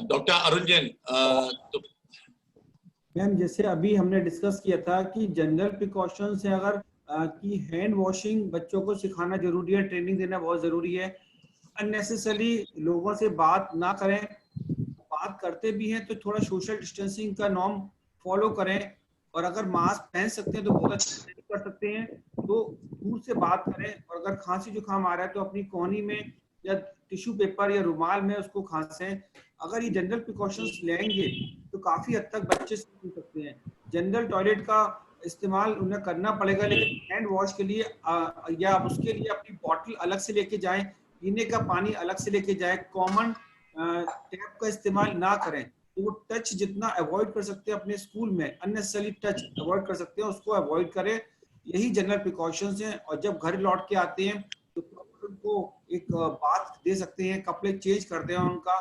Speaker 2: Doctor Arun Jain,
Speaker 4: ma'am जैसे अभी हमने डिस्कस किया था कि जनरल प्रिकॉशंस है, अगर कि हैंड वॉशिंग बच्चों को सिखाना जरूरी है, ट्रेनिंग देना बहुत जरूरी है, अननेसेसरी लोगों से बात ना करें, बात करते भी हैं तो थोड़ा सोशल डिस्टेंसिंग का नॉर्म फॉलो करें, और अगर मास्क पहन सकते हैं तो बहुत अच्छा कर सकते हैं तो दूर से बात करें, और अगर खांसी जुकाम आ रहा है तो अपनी कोहनी में या टिश्यू पेपर या रुमाल में उसको खांसें। अगर ये जनरल प्रिकॉशंस लेंगे तो काफी हद तक बच्चे सीख सकते हैं। जनरल टॉयलेट का इस्तेमाल उन्हें करना पड़ेगा, लेकिन हैंड वॉश के लिए या उसके लिए अपनी बॉटल अलग से लेके जाएं, पीने का पानी अलग से लेके जाएं, कॉमन टैप का इस्तेमाल ना करें। तो वो टच जितना अवॉइड कर सकते हैं अपने स्कूल में, अननेसेसरी टच अवॉइड कर सकते हैं, उसको अवॉइड करें। यही जनरल प्रिकॉशंस हैं। और जब घर लौट के आते हैं तो उनको एक बाथ दे सकते हैं, कपड़े चेंज कर दें उनका,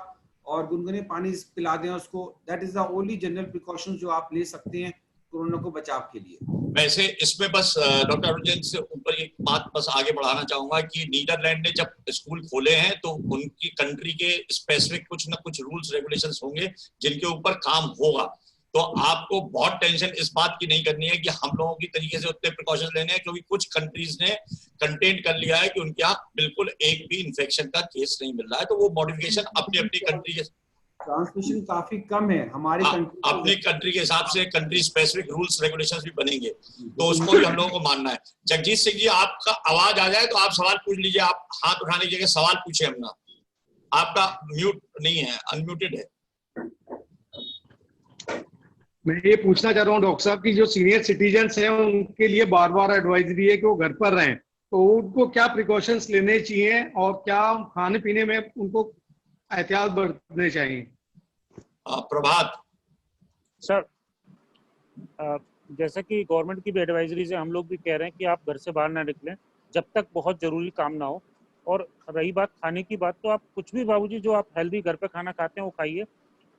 Speaker 4: और गुनगुने पानी पिला दें उसको। That is the only general precautions जो आप ले सकते हैं कोरोना को बचाव के लिए।
Speaker 2: वैसे इसमें बस डॉक्टर अरुण जैन से ऊपर एक बात बस आगे बढ़ाना चाहूंगा कि नीदरलैंड ने जब स्कूल खोले हैं तो उनकी कंट्री के स्पेसिफिक कुछ ना कुछ रूल्स रेगुलेशंस होंगे जिनके ऊपर काम होगा। तो आपको बहुत टेंशन इस बात की नहीं करनी है कि हम लोगों की तरीके से उतने प्रिकॉशन लेने हैं, क्योंकि कुछ कंट्रीज ने कंटेन कर लिया है कि उनके यहाँ बिल्कुल एक भी इन्फेक्शन का केस नहीं मिल रहा है, तो वो मॉडिफिकेशन अपनी अपनी कंट्री के
Speaker 4: ट्रांसमिशन काफी कम है हमारी
Speaker 2: अपनी कंट्री के हिसाब से कंट्री स्पेसिफिक रूल्स रेगुलेशंस भी बनेंगे, तो उसको भी हम लोगों को मानना है। जगजीत सिंह जी, आपका आवाज आ जाए तो आप सवाल पूछ लीजिए, आप हाथ उठाने की जगह सवाल पूछे अपना, आपका म्यूट नहीं है, अनम्यूटेड है।
Speaker 12: मैं ये पूछना चाह रहा हूँ डॉक्टर साहब की जो सीनियर सिटीजन्स हैं उनके लिए बार बार एडवाइजरी है कि वो घर पर रहें, तो उनको क्या प्रिकॉशंस लेने चाहिए और क्या खाने पीने में उनको एहतियात बरतने चाहिए?
Speaker 2: प्रभात
Speaker 3: सर, जैसा कि गवर्नमेंट की भी एडवाइजरी से हम लोग भी कह रहे हैं कि आप घर से बाहर ना निकलें जब तक बहुत जरूरी काम ना हो। और रही बात खाने की बात, तो आप कुछ भी बाबूजी जो आप हेल्दी घर पे खाना खाते हैं वो खाइए।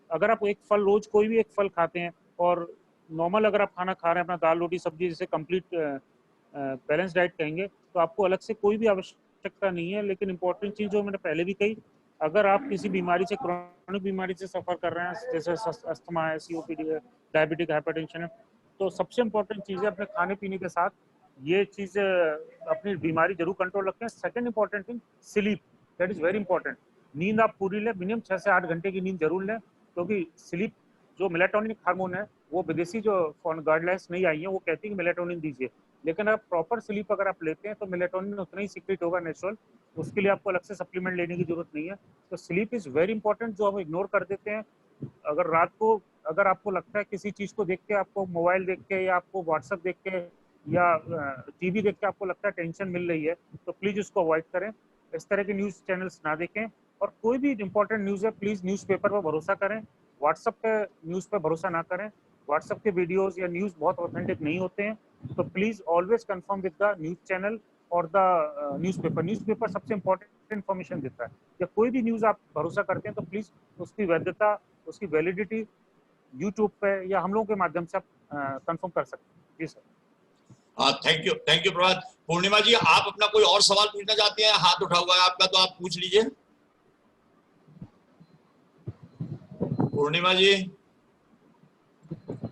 Speaker 3: अगर आप एक फल, रोज कोई भी एक फल खाते हैं और नॉर्मल अगर आप खाना खा रहे हैं अपना दाल रोटी सब्जी जिसे कंप्लीट बैलेंस डाइट कहेंगे, तो आपको अलग से कोई भी आवश्यकता नहीं है। लेकिन इंपॉर्टेंट चीज़ जो मैंने पहले भी कही, अगर आप किसी बीमारी से, क्रोनिक बीमारी से सफ़र कर रहे हैं जैसे अस्थमा है, COPD है, डायबिटिक हाइपरटेंशन है, तो सबसे इम्पोर्टेंट चीज़ है अपने खाने पीने के साथ ये चीज़ अपनी बीमारी जरूर कंट्रोल रखें। Second important thing, sleep, that is very important. नींद आप पूरी लें, मिनिमम 6 से 8 घंटे की नींद जरूर लें, क्योंकि स्लीप जो मेलाटोनिन हार्मोन है, वो विदेशी जो गाइडलाइंस नहीं आई है वो कहती है कि मेलाटोनिन दीजिए, लेकिन अगर प्रॉपर स्लीप अगर आप लेते हैं तो मेलाटोनिन उतना ही सीक्रेट होगा नेचुरल, उसके लिए आपको अलग से सप्लीमेंट लेने की जरूरत नहीं है। तो स्लीप इज़ वेरी इंपॉर्टेंट, जो हम इग्नोर कर देते हैं। अगर रात को अगर आपको लगता है किसी चीज़ को देख के, आपको मोबाइल देख के या आपको व्हाट्सएप देख के या TV देख के आपको लगता है टेंशन मिल रही है, तो प्लीज़ उसको अवॉइड करें। इस तरह के न्यूज़ चैनल्स ना देखें, और कोई भी इंपॉर्टेंट न्यूज़ है प्लीज़ न्यूज़पेपर पर भरोसा करें, व्हाट्सएप पे न्यूज़ पे भरोसा ना करें। व्हाट्सएप के वीडियोस या न्यूज़ बहुत ऑथेंटिक नहीं होते हैं, तो please always confirm with the news channel और द न्यूज़पेपर। न्यूज़पेपर सबसे इंपॉर्टेंट इन्फॉर्मेशन देता है। या कोई भी न्यूज़ आप भरोसा करते हैं तो प्लीज़ उसकी वैधता, उसकी वैलिडिटी यूट्यूब पे या हम लोगों के माध्यम से आप कंफर्म कर सकते हैं। जी सर।
Speaker 2: थैंक यू प्रभात। पूर्णिमा जी, आप अपना कोई और सवाल पूछना चाहते हैं? हाथ उठा हुआ है आपका, तो आप पूछ लीजिए। पूर्णिमा जी,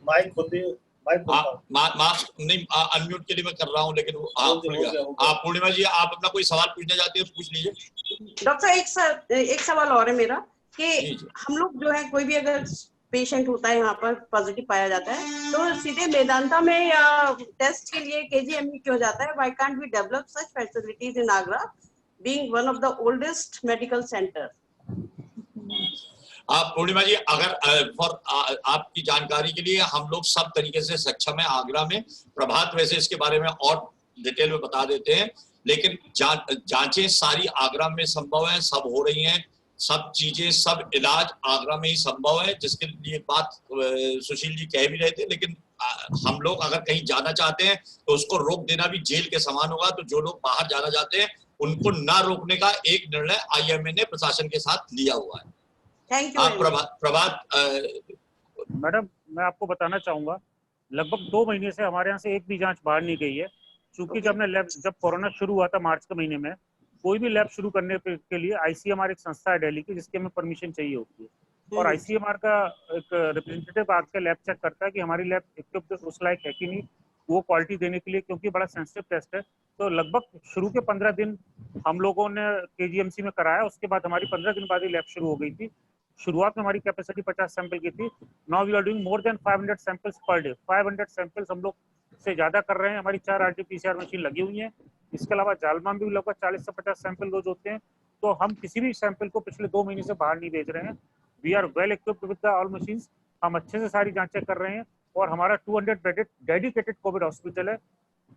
Speaker 8: माइक खोलिए,
Speaker 2: मास्क नहीं, अनम्यूट के लिए मैं कर रहा हूं, लेकिन खुल गया। पूर्णिमा जी, आप अपना कोई सवाल पूछना चाहते हैं पूछ लीजिए।
Speaker 11: डॉक्टर एक सवाल और है मेरा कि हम लोग जो है कोई भी अगर पेशेंट होता है यहाँ पर पॉजिटिव पाया जाता है तो सीधे मेदांता में या टेस्ट के लिए KGME क्यों जाता है? Why can't we develop such facilities in Agra being one of the oldest medical center?
Speaker 2: Purnima ji, अगर फॉर आपकी जानकारी के लिए, हम लोग सब तरीके से सक्षम है आगरा में। प्रभात वैसे इसके बारे में और डिटेल में बता देते हैं, लेकिन जांचें सारी आगरा में संभव है, सब हो रही हैं, सब चीजें, सब इलाज आगरा में ही संभव है, जिसके लिए बात सुशील जी कह भी रहे थे। लेकिन हम लोग अगर कहीं जाना चाहते हैं तो उसको रोक देना भी जेल के समान होगा। तो जो लोग बाहर जाना चाहते हैं उनको ना रोकने का एक निर्णय IMA ने प्रशासन के साथ लिया हुआ है।
Speaker 11: Thank you.
Speaker 2: आप प्रभात
Speaker 3: मैडम, मैं आपको बताना चाहूंगा, लगभग 2 महीने से हमारे यहाँ से एक भी जांच बाहर नहीं गई है, क्योंकि जब कोरोना शुरू हुआ था मार्च के महीने में, कोई भी लैब शुरू करने के लिए ICMR एक संस्था है दिल्ली की, जिसकी हमें परमिशन चाहिए होती है, और ICMR का एक रिप्रेजेंटेटिव आके लैब चेक करता है कि हमारी लैब इक्विप्ड उस लायक है कि नहीं वो क्वालिटी देने के लिए, क्योंकि बड़ा सेंसिटिव टेस्ट है। तो लगभग शुरू के 15 दिन हम लोगों ने KGMC में कराया, उसके बाद हमारी 15 दिन बाद ही लैब शुरू हो गई थी। शुरुआत में हमारी कैपेसिटी 50 सैंपल की थी। Now we are doing more than 500 samples per day. 500 samples हम लोग से ज्यादा कर रहे हैं। हमारी 4 RT-PCR मशीन लगी हुई है। इसके अलावा जालमा में भी लगभग 40 से 50 सैंपल रोज होते हैं। तो हम किसी भी सैंपल को पिछले 2 महीने से बाहर नहीं भेज रहे हैं। We are well equipped with the all machines. हम अच्छे से सारी जांचें कर रहे हैं, और हमारा 200 बेडेड डेडिकेटेड कोविड हॉस्पिटल है।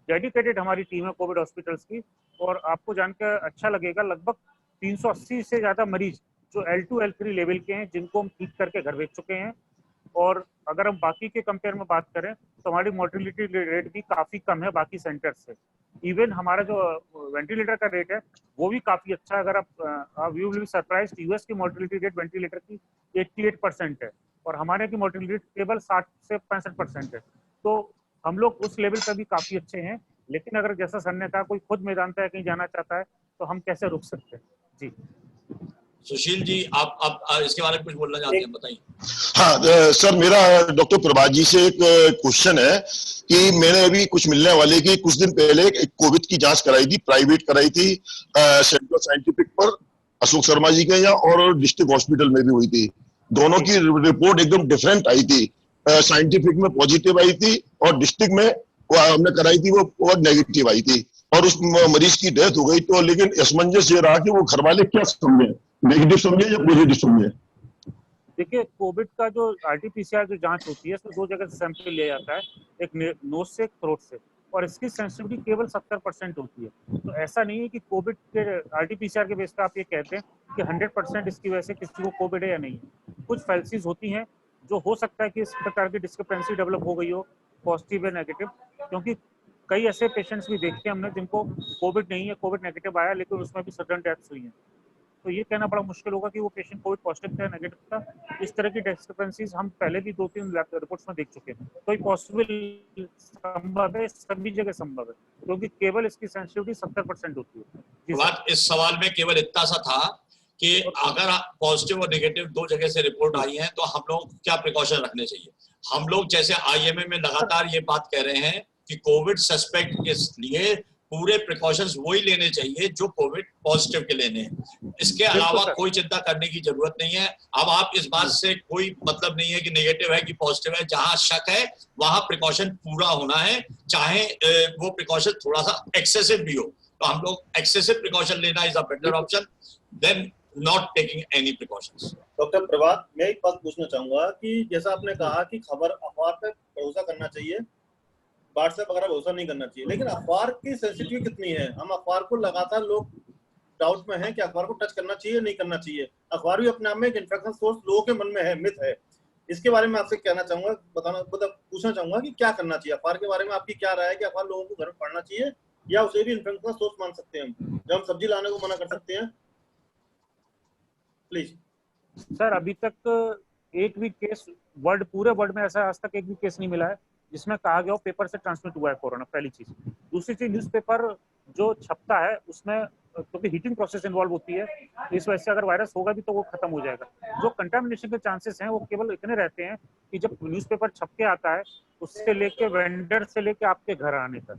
Speaker 3: डेडिकेटेड हमारी टीम है कोविड हॉस्पिटल्स की। और आपको जानकर अच्छा लगेगा, लगभग 380 से ज्यादा मरीज जो L2 L3 लेवल के हैं, जिनको हम ठीक करके घर भेज चुके हैं। और अगर हम बाकी के कंपेयर में बात करें तो हमारी मोर्टिलिटी रेट भी काफी कम है बाकी सेंटर से। इवन हमारा जो वेंटिलेटर का रेट है वो भी काफी अच्छा है। अगर आप you will be surprised, US की मोर्टिलिटी रेट वेंटिलेटर की 88% है, और हमारे की मोर्टिलिटी रेट केवल 60 से 65% है। तो हम लोग उस लेवल पर भी काफी अच्छे हैं। लेकिन अगर जैसा सर ने कहा, कोई खुद मैदान तक कहीं जाना चाहता है तो हम कैसे रुक सकते हैं। जी
Speaker 2: सुशील जी, आप इसके बारे में कुछ बोलना चाहते हैं, बताइए।
Speaker 6: हाँ सर, मेरा डॉक्टर प्रभात जी से एक क्वेश्चन है कि मैंने अभी कुछ मिलने वाले की कुछ दिन पहले एक कोविड की जांच कराई थी, प्राइवेट कराई थी, सेंट्रल साइंटिफिक पर अशोक शर्मा जी के यहाँ, और डिस्ट्रिक्ट हॉस्पिटल में भी हुई थी। दोनों की रिपोर्ट एकदम डिफरेंट आई थी। साइंटिफिक में पॉजिटिव आई थी, और डिस्ट्रिक्ट में हमने कराई थी वो नेगेटिव आई थी, और उस मरीज की डेथ हो गई। तो लेकिन असमंजस ये रहा कि वो घर वाले क्या समझे, नेगेटिव समझे या पॉजिटिव समझे।
Speaker 3: देखिए, कोविड का जो RT-PCR जो जांच होती है, इसमें 2 जगह से सैंपल लिया जाता है, एक नोज से, एक थ्रोट से, और इसकी सेंसिटिविटी केवल 70% होती है। तो ऐसा नहीं है कि कोविड के RT-PCR के बेस पर आप ये कहते हैं कि 100% इसकी वजह से किसी को कोविड है या नहीं। कुछ फैल्सीज होती हैं जो हो सकता है कि इस प्रकार की डिस्क्रिपेंसी डेवलप हो गई हो, पॉजिटिव या नेगेटिव, क्योंकि कई ऐसे पेशेंट्स भी देखे हमने जिनको कोविड नहीं है, कोविड नेगेटिव आया, लेकिन उसमें भी सडन डेथ्स हुई हैं। तो ये कहना बड़ा मुश्किल होगा कि वो पेशेंट कोविड पॉजिटिव था या नेगेटिव था। इस तरह की डिस्क्रिपेंसीज हम पहले भी 2-3 रिपोर्ट्स में देख चुके हैं। तो ये पॉसिबल संभव है, सभी जगह संभव है, क्योंकि केवल इसकी सेंसिटिविटी 70% होती है।
Speaker 2: बात इस सवाल में केवल इतना सा था कि अगर पॉजिटिव और नेगेटिव 2 जगह से रिपोर्ट आई है तो हम लोग क्या प्रिकॉशन रखने चाहिए। हम लोग जैसे IMA में लगातार ये बात कह रहे हैं कि कोविड सस्पेक्ट के लिए पूरे प्रिकॉशंस वही लेने चाहिए जो कोविड पॉजिटिव के लेने हैं। इसके अलावा कोई चिंता करने की जरूरत नहीं है। अब आप इस बात से कोई मतलब नहीं है कि नेगेटिव है कि पॉजिटिव है, जहां शक है वहां प्रिकॉशन पूरा होना है, चाहे वो प्रिकॉशन थोड़ा सा एक्सेसिव भी हो। तो हम लोग एक्सेसिव प्रिकॉशन लेना is a better option than not taking any precautions.
Speaker 8: Doctor Prabhat, मैं एक बात पूछना चाहूंगा कि जैसा आपने कहा कि खबर अखबार पे भरोसा करना चाहिए, व्हाट्सएप वगैरह भरोसा नहीं करना चाहिए, लेकिन अखबार की सेंसिटिविटी कितनी है? हम अखबार को लगातार लोग डाउट में हैं कि अखबार को टच करना चाहिए नहीं करना चाहिए। अखबार भी अपने आप में एक इन्फेक्शन सोर्स लोगों के मन में है, मिथ है। इसके बारे में आपसे कहना चाहूंगा, पूछना चाहूंगा कि क्या करना चाहिए अखबार के बारे में, आपकी क्या राय है कि अखबार लोगों को घर में पढ़ना चाहिए या उसे भी इन्फेक्शन सोर्स मान सकते हैं हम, जब हम सब्जी लाने को मना कर सकते हैं? प्लीज
Speaker 3: सर, अभी तक एक भी केस पूरे वर्ल्ड में ऐसा आज तक एक भी केस नहीं मिला है जिसमें कहा गया हो पेपर से ट्रांसमिट हुआ है कोरोना, पहली चीज। दूसरी चीज, न्यूज़पेपर जो छपता है उसमें क्योंकि हीटिंग प्रोसेस इन्वॉल्व होती है, इस वजह से अगर वायरस होगा भी तो वो खत्म हो जाएगा। जो कंटामिनेशन के चांसेस हैं वो केवल इतने रहते हैं कि जब न्यूज़पेपर छप के आता है उससे लेके वेंडर से लेके आपके घर आने तक,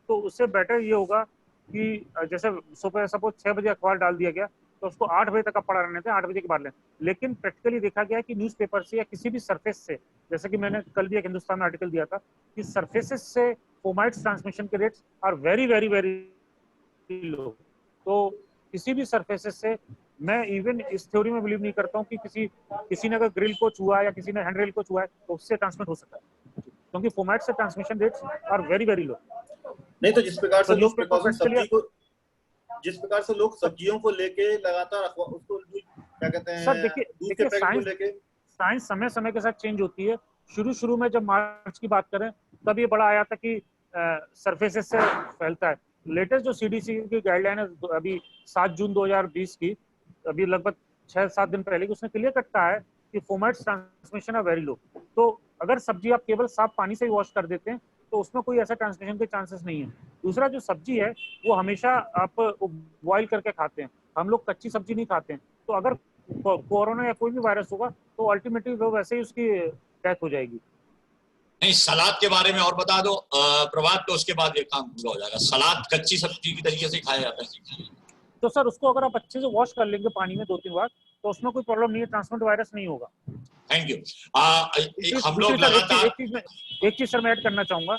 Speaker 3: तो उससे बेटर ये होगा कि जैसे सपोज 6 बजे अखबार डाल दिया गया तो उसको 8 बजे तक आप पढ़ा रहने थे, 8 बजे के बाद लें। लेकिन प्रैक्टिकली देखा गया कि न्यूज़पेपर से या किसी भी सरफेस से, जैसे कि मैंने कल भी एक हिंदुस्तान में आर्टिकल दिया था कि सरफेसेस से फोमाइट्स ट्रांसमिशन के rates are very very very low. तो किसी भी सरफेसेस से, मैं इवन इस थ्योरी में बिलीव नहीं करता हूँ कि किसी ने अगर ग्रिल को छुआ या किसी ने हैंड रेल को छुआ है तो उससे ट्रांसमिट हो सकता है, क्योंकि फोमाइट से transmission rates are very very low.
Speaker 8: नहीं तो जिस प्रकार से लोग सब्जियों को लेके लगातार उसको क्या कहते हैं,
Speaker 3: सर देखिए साइंस समय समय के साथ चेंज होती है। शुरू में जब मार्च की बात करें तब ये बड़ा आया था कि सरफेसेस से फैलता है। लेटेस्ट जो CDC की गाइडलाइन है अभी 7 जून 2020 की, अभी लगभग 6-7 दिन पहले की, उसने क्लियर कट कहा है कि फोमेट्स ट्रांसमिशन है वेरी लो। तो अगर सब्जी आप केवल साफ पानी से ही वॉश कर देते हैं तो उसमें कोई ऐसा ट्रांसमिशन के चांसेस नहीं है। दूसरा, जो सब्जी है वो हमेशा आप बॉईल करके खाते हैं, हम लोग कच्ची सब्जी नहीं खाते हैं। तो अगर कोरोना या कोई भी वायरस होगा तो अल्टीमेटली वो वैसे ही उसकी डेथ हो जाएगी।
Speaker 2: नहीं, सलाद के बारे में और बता दो प्रभात, तो उसके बाद ये काम पूरा हो जाएगा। सलाद कच्ची सब्जी की तरीके से खाया जाता है,
Speaker 3: तो सर उसको अगर आप अच्छे से वॉश कर लेंगे पानी में 2-3 बार तो उसमें कोई प्रॉब्लम नहीं है, ट्रांसमिट वायरस नहीं होगा।
Speaker 2: Thank you. हम लोग लगातार
Speaker 3: एक चीज सर मैं ऐड करना चाहूंगा,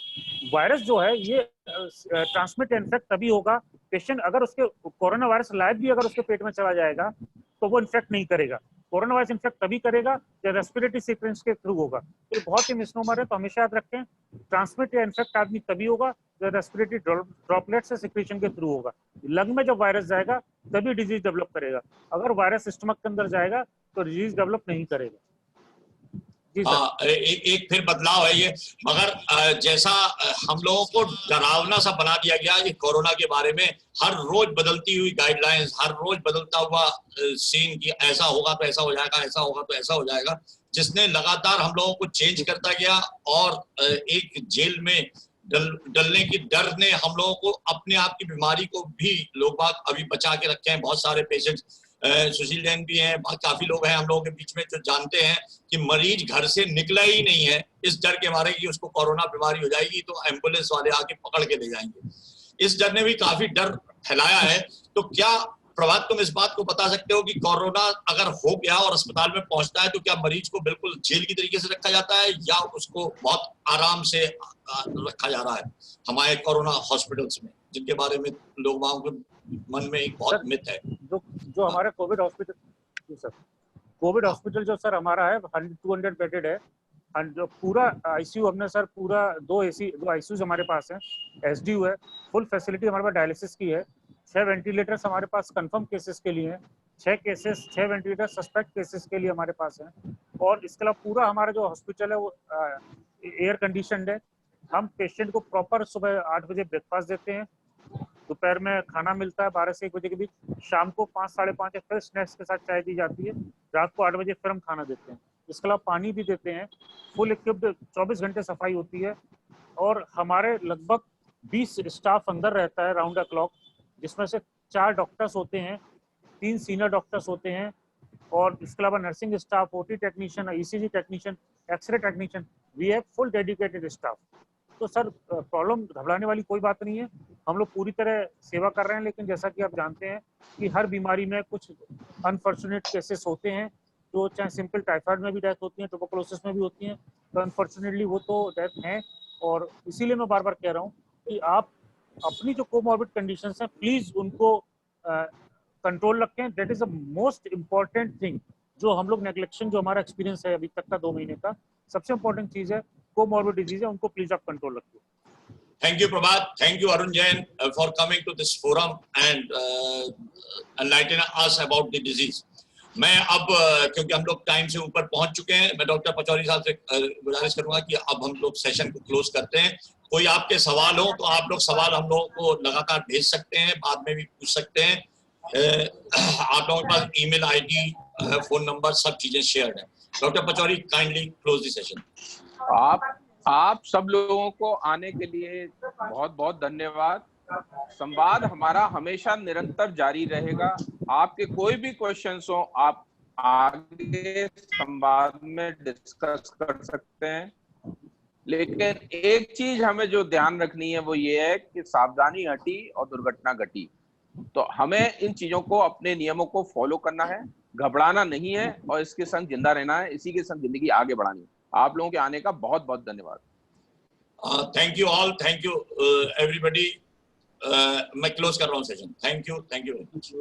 Speaker 3: वायरस जो है ये ट्रांसमिट इन्फेक्ट तभी होगा, पेशेंट अगर उसके कोरोना वायरस लाइव भी अगर उसके पेट में चला जाएगा तो वो इन्फेक्ट नहीं करेगा। कोरोना वायरस इन्फेक्ट तभी करेगा जब रेस्पिरेटरी सीक्वेंस के थ्रू होगा। तो बहुत ही मिसनोमर है, तो हमेशा याद रखें ट्रांसमिट या इन्फेक्ट आदमी तभी होगा जब रेस्पिरेटरी ड्रॉपलेट से सिक्रेशन के थ्रू होगा। लंग में जब वायरस जाएगा तभी डिजीज डेवलप करेगा, अगर वायरस स्टमक के अंदर जाएगा तो डिजीज डेवलप नहीं करेगा।
Speaker 2: एक फिर बदलाव है ये, मगर जैसा हम लोगों को डरावना सा बना दिया गया ये कोरोना के बारे में, हर रोज बदलती हुई गाइडलाइंस, हर रोज बदलता हुआ सीन कि ऐसा होगा तो ऐसा हो जाएगा, ऐसा होगा तो ऐसा हो जाएगा, जिसने लगातार हम लोगों को चेंज करता गया। और एक जेल में डलने की डर ने हम लोगों को अपने आप की बीमारी को भी लोग बाग अभी बचा के रखे हैं। बहुत सारे पेशेंट्स, सुशील जैन भी हैं, काफी लोग हैं हम लोगों के बीच में जो जानते हैं कि मरीज घर से निकला ही नहीं है इस डर के मारे कि उसको कोरोना बीमारी हो जाएगी तो एम्बुलेंस वाले आके पकड़ के ले जाएंगे। इस डर ने भी काफी डर फैलाया है। तो क्या प्रभात तुम इस बात को बता सकते हो कि कोरोना अगर हो गया और अस्पताल में पहुंचता है तो क्या मरीज को बिल्कुल जेल की तरीके से रखा जाता है या उसको बहुत आराम से रखा जा रहा है हमारे कोरोना हॉस्पिटल्स में, जिनके बारे में लोगों के मन में एक बहुत मिथ है?
Speaker 3: जो हमारे कोविड हॉस्पिटल जो सर हमारा है 200 बेडेड है, जो पूरा ICU हमने सर पूरा 2 ICUs हमारे पास है, SDU है, फुल फैसिलिटी हमारे पास डायलिसिस की है, 6 वेंटिलेटर्स हमारे पास कंफर्म केसेस के लिए हैं, 6 वेंटिलेटर सस्पेक्ट केसेस के लिए हमारे पास हैं। और इसके अलावा पूरा हमारा जो हॉस्पिटल है वो एयर कंडीशनड है। हम पेशेंट को प्रॉपर सुबह 8 बजे ब्रेकफास्ट देते हैं, दोपहर में खाना मिलता है 12 से 1 बजे के बीच, शाम को 5-5:30 फिर स्नैक्स के साथ चाय दी जाती है, रात को 8 बजे फिर हम खाना देते हैं। इसके अलावा पानी भी देते हैं, फुल इक्विप्ड 24 घंटे सफाई होती है। और हमारे लगभग 20 स्टाफ अंदर रहता है राउंड द क्लॉक, जिसमें से 4 डॉक्टर्स होते हैं, 3 सीनियर डॉक्टर्स होते हैं, और इसके अलावा nursing staff, OT technician, ECG technician, x ray technician, we have full dedicated staff. तो सर प्रॉब्लम घबराने वाली कोई बात नहीं है, हम लोग पूरी तरह सेवा कर रहे हैं। लेकिन जैसा कि आप जानते हैं कि हर बीमारी में कुछ अनफॉर्चुनेट केसेस होते हैं, तो चाहे सिंपल टाइफाइड में भी डेथ होती है, ट्यूबरकुलोसिस में भी होती है, तो अनफॉर्चुनेटली वो तो डेथ है। और इसीलिए मैं बार बार कह रहा हूँ कि आप अपनी जो कोमॉर्बिड कंडीशंस हैं प्लीज उनको कंट्रोल रखें। That is the most important thing, जो हम लोग नेग्लेक्शन, जो हमारा एक्सपीरियंस है अभी तक का 2 महीने का, सबसे इम्पोर्टेंट चीज है कोमॉर्बिड डिजीज है, उनको प्लीज आप कंट्रोल रखिए।
Speaker 2: Thank you, Prabhat. Thank you, Arun Jain, for coming to this forum and enlightening us about the disease. मैं अब क्योंकि हम लोग टाइम से ऊपर पहुंच चुके हैं, मैं डॉक्टर पचौरी साहब से गुजारिश करूंगा कि अब हम लोग सेशन को क्लोज करते हैं। कोई आपके सवाल हो तो आप लोग सवाल हम लोगों को लगातार भेज सकते हैं, बाद में भी पूछ सकते हैं। आप लोगों के पास ईमेल ID, फोन नंबर, सब चीजें शेयर्ड है। Doctor Pachauri, kindly close the session.
Speaker 1: आप सब लोगों को आने के लिए बहुत बहुत धन्यवाद। संवाद हमारा हमेशा निरंतर जारी रहेगा। आपके कोई भी क्वेश्चंस हो आप आगे संवाद में डिस्कस कर सकते हैं, लेकिन एक चीज हमें जो ध्यान रखनी है वो ये है कि सावधानी हटी और दुर्घटना घटी। तो हमें इन चीजों को, अपने नियमों को फॉलो करना है, घबराना नहीं है और इसके संग जिंदा रहना है, इसी के संग जिंदगी आगे बढ़ानी है। आप लोगों के आने का बहुत बहुत धन्यवाद।
Speaker 2: Thank you all, thank you everybody. मैं क्लोज कर रहा हूँ session. Thank you very much.